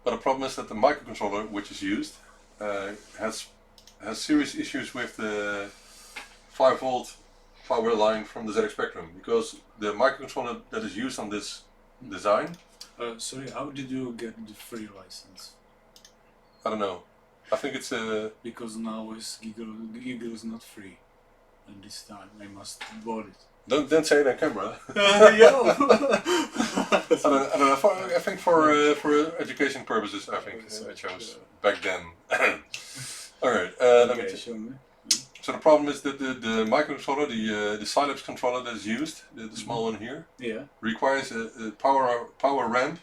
But the problem is that the microcontroller which is used has serious issues with the 5 volt power line from the ZX Spectrum, because the microcontroller that is used on this design. Sorry, how did you get the free license? I don't know. I think it's a. Because now Eagle is not free, and this time I must bought it. Don't say it on camera. I don't know. I think for education purposes, I think I chose back then. All right. Let me show me. So the problem is that the microcontroller, the Scilabs controller that is used, the small one here, requires a power ramp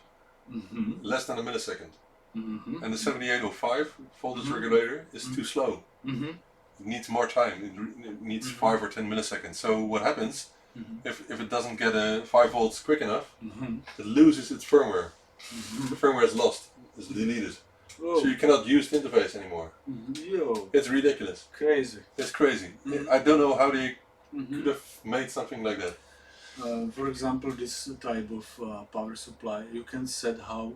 less than a millisecond, and the 7805 voltage regulator is too slow. It needs more time. It needs 5 or 10 milliseconds. So what happens if it doesn't get a 5 volts quick enough? It loses its firmware. The firmware is lost. It's deleted. Oh. So you cannot use the interface anymore. Yo. It's ridiculous. Crazy. It's crazy. I don't know how they could have made something like that. For example, this type of power supply, you can set how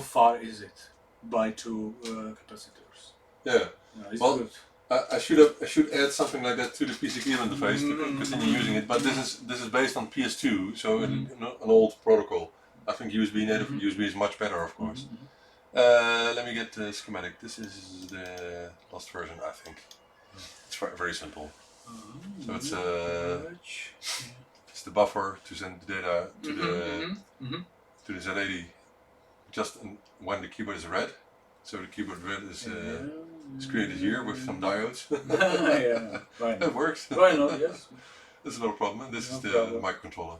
far is it by 2 capacitors. Yeah. It's well, good. I should add something like that to the PC key interface to continue using it. But this is based on PS2, so an old protocol. I think USB native USB is much better, of course. Let me get the schematic. This is the last version, I think. It's very simple. So it's the buffer to send the data to the Z80 just when the keyboard is read. So the keyboard read is created here with some diodes. It works. Why not? Yes. That's no problem. And this is the microcontroller.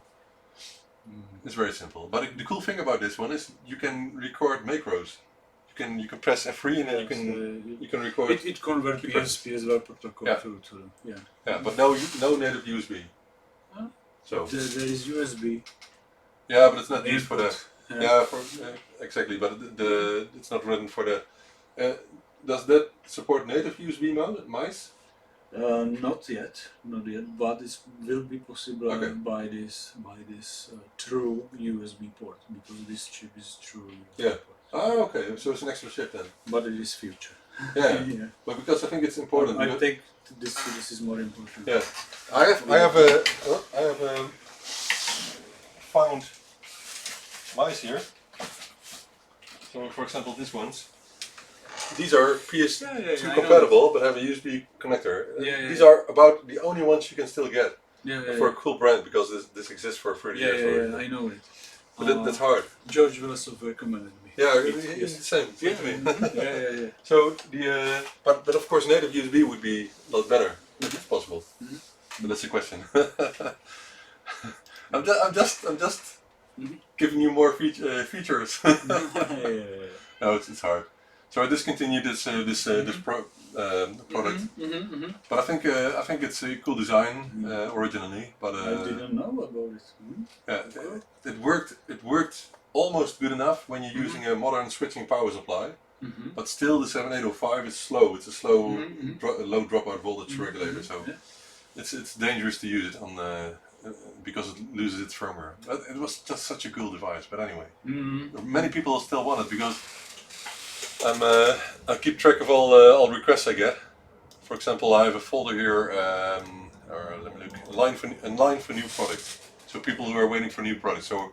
It's very simple. But the cool thing about this one is you can record macros. You can press F3 and then you can record. It converts PSW protocol to but no native USB. Huh? So There is USB. yeah, but it's not used for input. that. Yeah, for exactly. But it's not written for that. Does that support native USB mice? Not yet, but it will be possible Okay. by this true USB port, because this chip is true USB Yeah. port. Ah, okay. So it's an extra chip then. But it is future. Yeah. Yeah. But because I think it's important. I because- think this is more important. Yeah. I have found mice here. So for example, these ones. These are PS2 I know. compatible, but have a USB connector. These are about the only ones you can still get for a cool brand, because this exists for 30 years already. I know it. But that's hard. George Wilson recommended me. Yeah, It- it's the same. Yeah, to me. yeah. So but of course native USB would be a lot better if it's possible. But that's the question. I'm just giving you more features. No, it's hard. So I discontinued this product, but I think it's a cool design originally. But I didn't know about it. yeah, it worked almost good enough when you're using a modern switching power supply. But still, the 7805 is slow. It's a slow, low dropout voltage regulator. So it's dangerous to use it on because it loses its firmware. But it was just such a cool device. But anyway, many people still want it because I keep track of all requests I get. For example, I have a folder here, or let me look, a line for new products. So people who are waiting for new products. So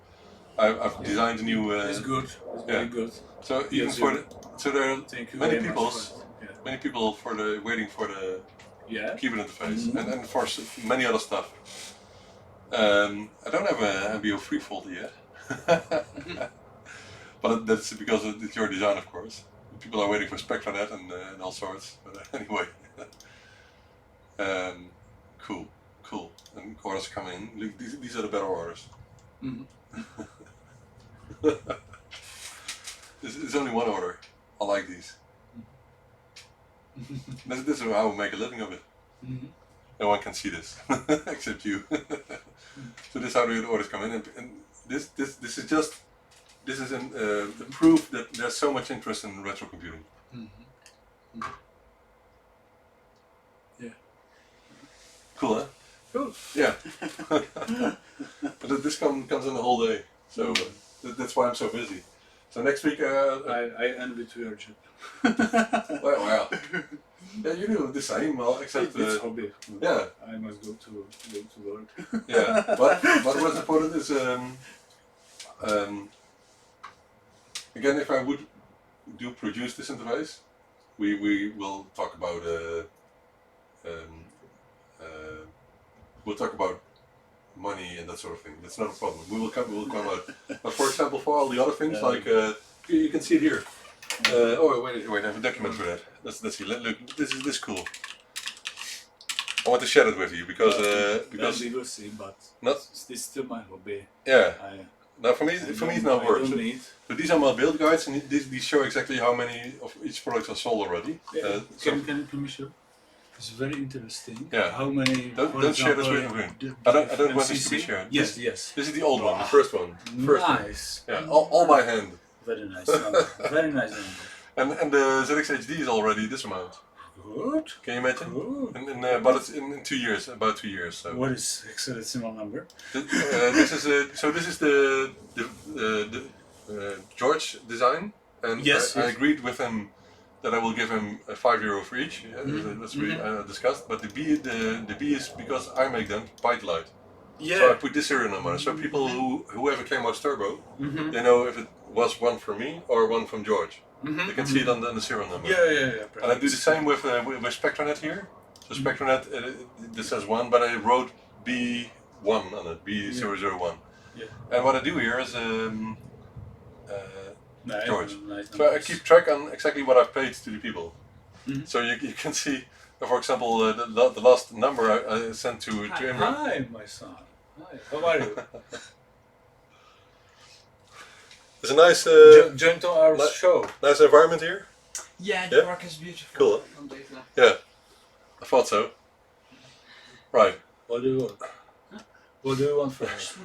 I've designed a new. It's good. It's very good. So even Yes, for so there are Thank you many very people, much for it. many people for the waiting for the keyboard interface and for many other stuff. I don't have a MB03 folder yet, but that's because it's your design, of course. People are waiting for SpectraNet and all sorts. But anyway, cool. And orders coming in. Look, these are the better orders. There's only one order. I like these. This is how we make a living of it. No one can see this except you. So this is how the orders come in, and this is a proof that there's so much interest in retro computing. Yeah. Cool, huh? Cool. Yeah. But this comes in the whole day, so that's why I'm so busy. So next week, I envy to your job. well, yeah, you do the same, well, except it's hobby. yeah. I must go to work. Yeah, but what's important is again, if I would produce this interface, we will talk about we'll talk about money and that sort of thing. That's not a problem. We will come out. But for example, for all the other things, like you can see it here. Wait, I have a document for that. Let's see. Look, this is cool. I want to share it with you because we will see, but not. It's still my hobby. Yeah. Now for me it's not work. So these are my build guides, and these show exactly how many of each product are sold already. Yeah. Can you show? It's very interesting. Yeah. How many? Don't share this with me. I don't want this to be shared. Yes. This is the old one, the first one. First Nice. one. Yeah, all by hand. Very nice number. Very nice number. And the ZX HD is already this amount. Good. Can you imagine? Good. But it's in 2 years, about 2 years. So. What is hexadecimal number? This is the George design, and Yes, I agreed with him that I will give him €5 for each. That's we discussed. But the B is because I make them ByteDelight. Yeah. So I put this serial number. So people who have a KMOS Turbo, they know if it was one from me or one from George. They can see it on the serial number. Yeah. And I do the same with SpectraNet here. So SpectraNet, this says 1, but I wrote B1 on it, B001. Yeah. And what I do here is George. Nice So I keep track on exactly what I've paid to the people. So you can see, for example, the last number I sent to Imran. Hi, my son. Hi. How are you? It's a nice, Join to our show. nice environment here. Yeah, the work is beautiful. Cool. On data. Yeah, I thought so. Right. What do you want? What do you want first?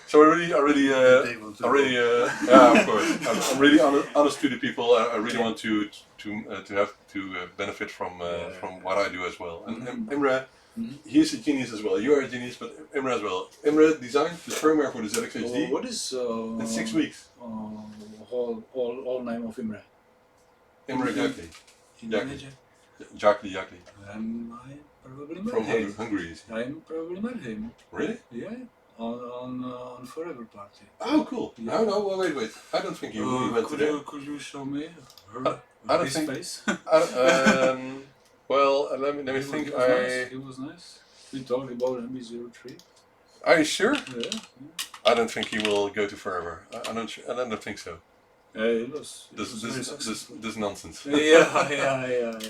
So I really, yeah, of course. I'm really honest to the people. I really want to benefit from what I do as well. And Imre, he's a genius as well. You are a genius, but Imre as well. Imre designed the firmware for the ZX HD What is in 6 weeks. all name of Imre? Imre Jakli. Jakli. I probably met From him. Hungary. I probably met him. Really? Yeah. On Forever Party. Oh, cool. Yeah. No, wait. I don't think you went to there. Could you show me I don't his think. face? Well, let me think. It was nice. We talked about MB03. Are you sure? Yeah. I don't think he will go to Forever. I don't think so. It was. This nonsense. Yeah.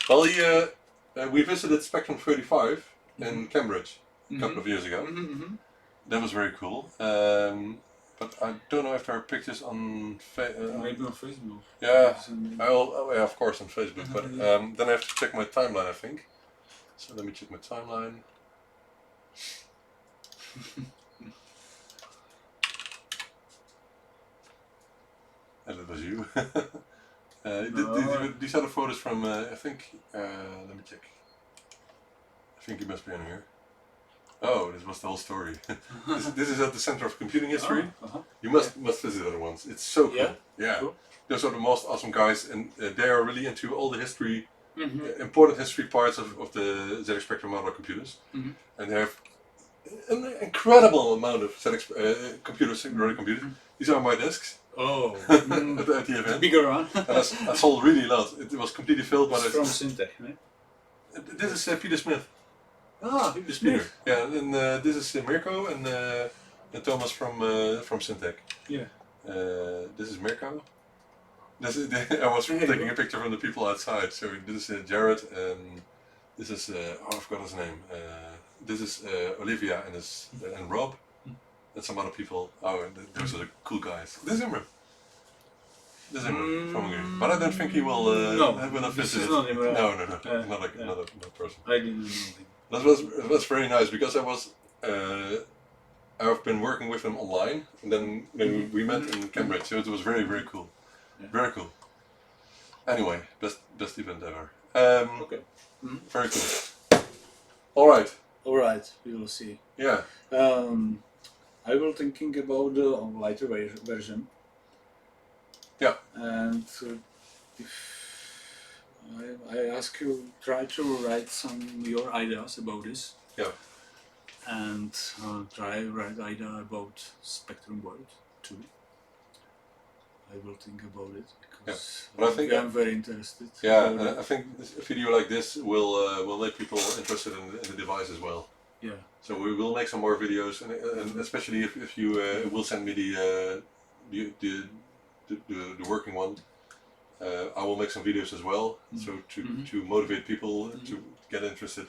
Well, we visited Spectrum 35 in Cambridge a couple of years ago. That was very cool. But I don't know if there are pictures on maybe on Facebook. Yeah, yeah, of course on Facebook. But then I have to check my timeline, I think. So let me check my timeline. And it was you. These are the photos from, I think, let me check. I think you must be on here. Oh, this was the whole story. this is at the Center of Computing History. You must visit it once. It's so cool. Yeah. Cool. Those are the most awesome guys, and they are really into all the history, important history parts of the ZX Spectrum modular computers. And they have an incredible amount of ZX computers, running computers. These are my desks. Oh, at the event. Bigger one. And I sold really a lot. It was completely filled, but from Syntec, right? This is Peter Smith. Ah, Peter Smith. Yeah, and this is Mirko and Thomas from Syntec. Yeah. This is Mirko. I was taking a picture from the people outside. So this is Jared, and this is I forgot his name. This is Olivia and Rob. And some other people. Oh, and those are the cool guys. This is Imre. This is Imre from Hungary. But I don't think he will. Will not visit. This is not Imre. No. Not like another person. I didn't know him. That was very nice because I've been working with him online, and then we met in Cambridge. So it was very cool. Yeah. Very cool. Anyway, best event ever. Okay. Very cool. All right. We will see. Yeah. I was thinking about the lighter version. Yeah. And if I ask you, try to write some your ideas about this. Yeah. And try write idea about Spectrum World too. I will think about it because but I think I'm very interested. Yeah, and I think a video like this will make people interested in the device as well. Yeah. So we will make some more videos, and especially if you will send me the working one, I will make some videos as well. So to motivate people to get interested,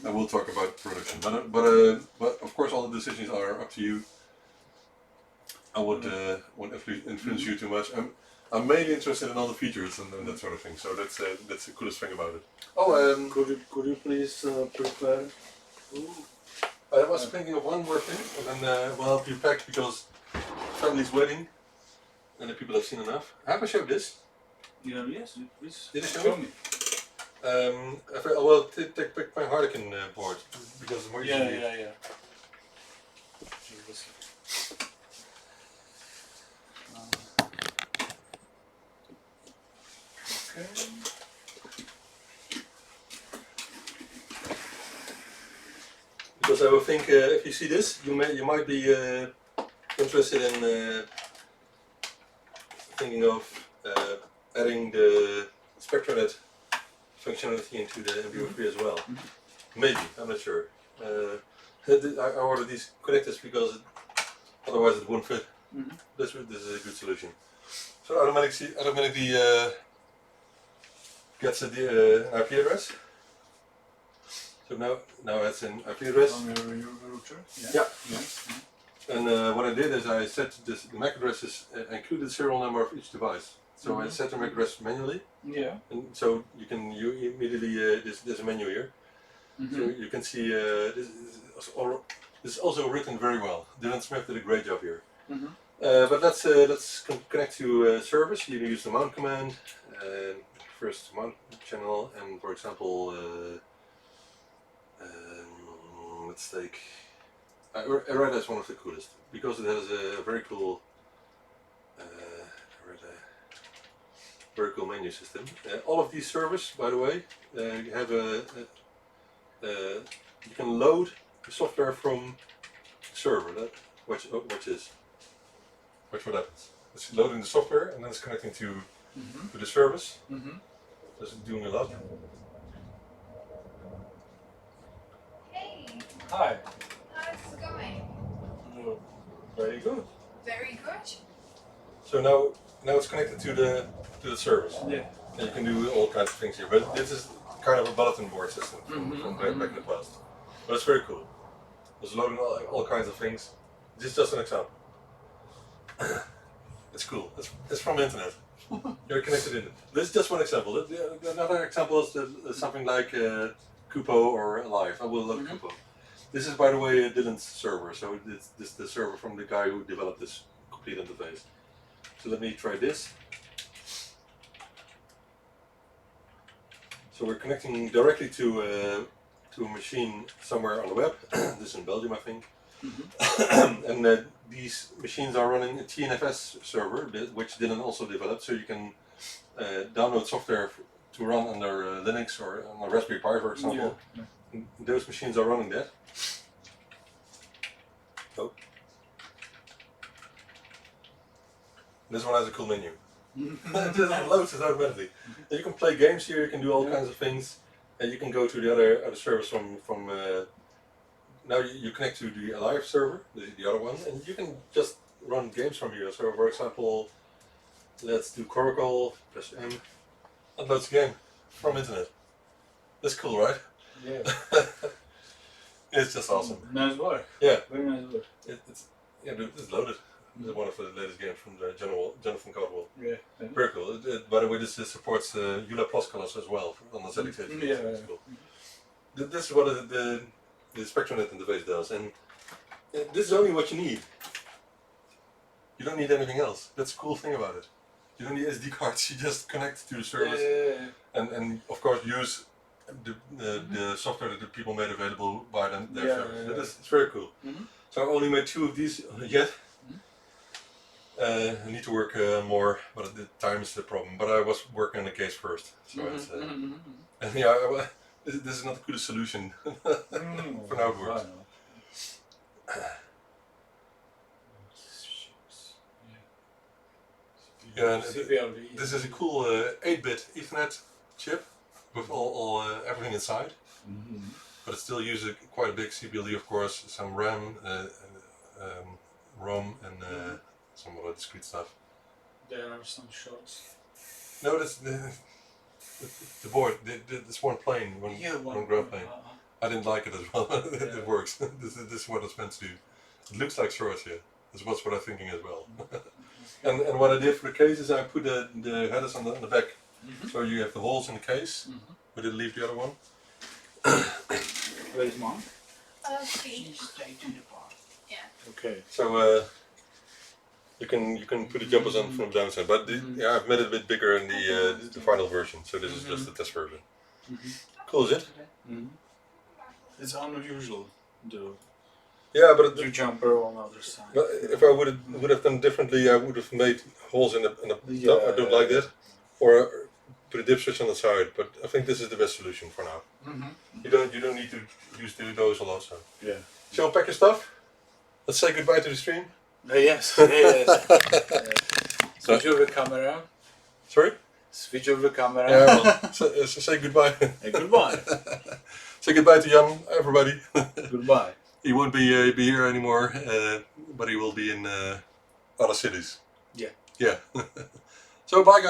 and we'll talk about production. But of course, all the decisions are up to you. I won't influence you too much. I'm mainly interested in all the features and that sort of thing. So that's the coolest thing about it. Oh, could you please prepare? I was thinking of one more thing, and then we'll help you pack because family's waiting, and the people have seen enough. Have I showed this? Yeah, yes, please. Did I show me? Well, take my Harlequin board because it's more easy. Yeah. Okay. Because I will think if you see this, you might be interested in thinking of adding the SpectraNet functionality into the MB03 as well. Maybe, I'm not sure. I ordered these connectors because otherwise it won't fit. This is a good solution. So automatically gets an IP address. So now it's an IP address. On your router? Yeah. And what I did is I set the MAC addresses included serial number of each device. So I set the MAC address manually. Yeah. And so you immediately there's a menu here. So you can see this is also written very well. Dylan Smith did a great job here. But let's connect to service. You use the mount command, first mount channel, and for example, let's take. Arreda is one of the coolest because it has a very cool, very cool menu system. All of these servers, by the way, you have you can load the software from the server. Watch this. Watch what happens. It's loading the software and then it's connecting to the service. That's doing a lot. Hey, Hi. how's it going? Very good. Very good. So now it's connected to the service. Yeah. And you can do all kinds of things here. But this is kind of a bulletin board system from back in the past. But it's very cool. It's loading all kinds of things. This is just an example. It's cool. It's from the internet. You're connected in it. This is just one example. Another example is something like Kupo or Alive. I will load Kupo. This is, by the way, Dylan's server. So this is the server from the guy who developed this complete interface. So let me try this. So we're connecting directly to a machine somewhere on the web. This is in Belgium, I think. And these machines are running a TNFS server, which Dylan also developed. So you can download software to run under Linux or on a Raspberry Pi, for example. Yeah. Those machines are running that. Oh. This one has a cool menu. It just loads it automatically. And you can play games here, you can do all kinds of things, and you can go to the other servers from now you connect to the Alive server, the other one, and you can just run games from here. So for example, let's do Coracle, press M, uploads the game from internet. That's cool, right? Yeah. It's just awesome. Nice work. Yeah. Very nice work. It's loaded. It's one of the latest games from the Jonathan Caldwell. Yeah. Very cool. By the way, this supports EULA Plus colors as well on the ZX80. Yeah. That's cool. This is what the SpectrumNet interface does, and this is only what you need. You don't need anything else. That's the cool thing about it. You don't need SD cards. You just connect to the service, and of course use the software that the people made available by their service. It's very cool. So I only made 2 of these yet. I need to work more, but the time is the problem. But I was working on the case first, so it's, and yeah, this is not the good solution. For now it works. Yeah, this is a cool 8-bit Ethernet chip with all everything inside. But it still uses quite a big CPLD, of course, some RAM, ROM, and some other discrete stuff. There are some shots. No, that's the board. This one plane, one ground plane. I didn't like it as well. It works. This is what it's meant to do. It looks like shorts here. That's what I'm thinking as well. And what I did for the case is I put the headers on the back, so you have the holes in the case. We didn't leave the other one. Where is mom? She's straight to the bar. Yeah. Okay. So you can put the jumpers on from the downside, but I've made it a bit bigger in the final version. So this is just the test version. Cool, is it? It's unusual, though. Yeah, but The jumper on the other side. but if I would have done differently, I would have made holes in the top. I don't like that, or put a dip switch on the side. But I think this is the best solution for now. You don't need to use those a lot. So Yeah. shall we pack your stuff? Let's say goodbye to the stream. Yes. Switch over the camera. Sorry. Switch over the camera. Yeah. Well, so say goodbye. Hey, goodbye. Say goodbye to Jan, everybody. Goodbye. He won't be here anymore, but he will be in other cities. Yeah. Yeah. So bye, guys.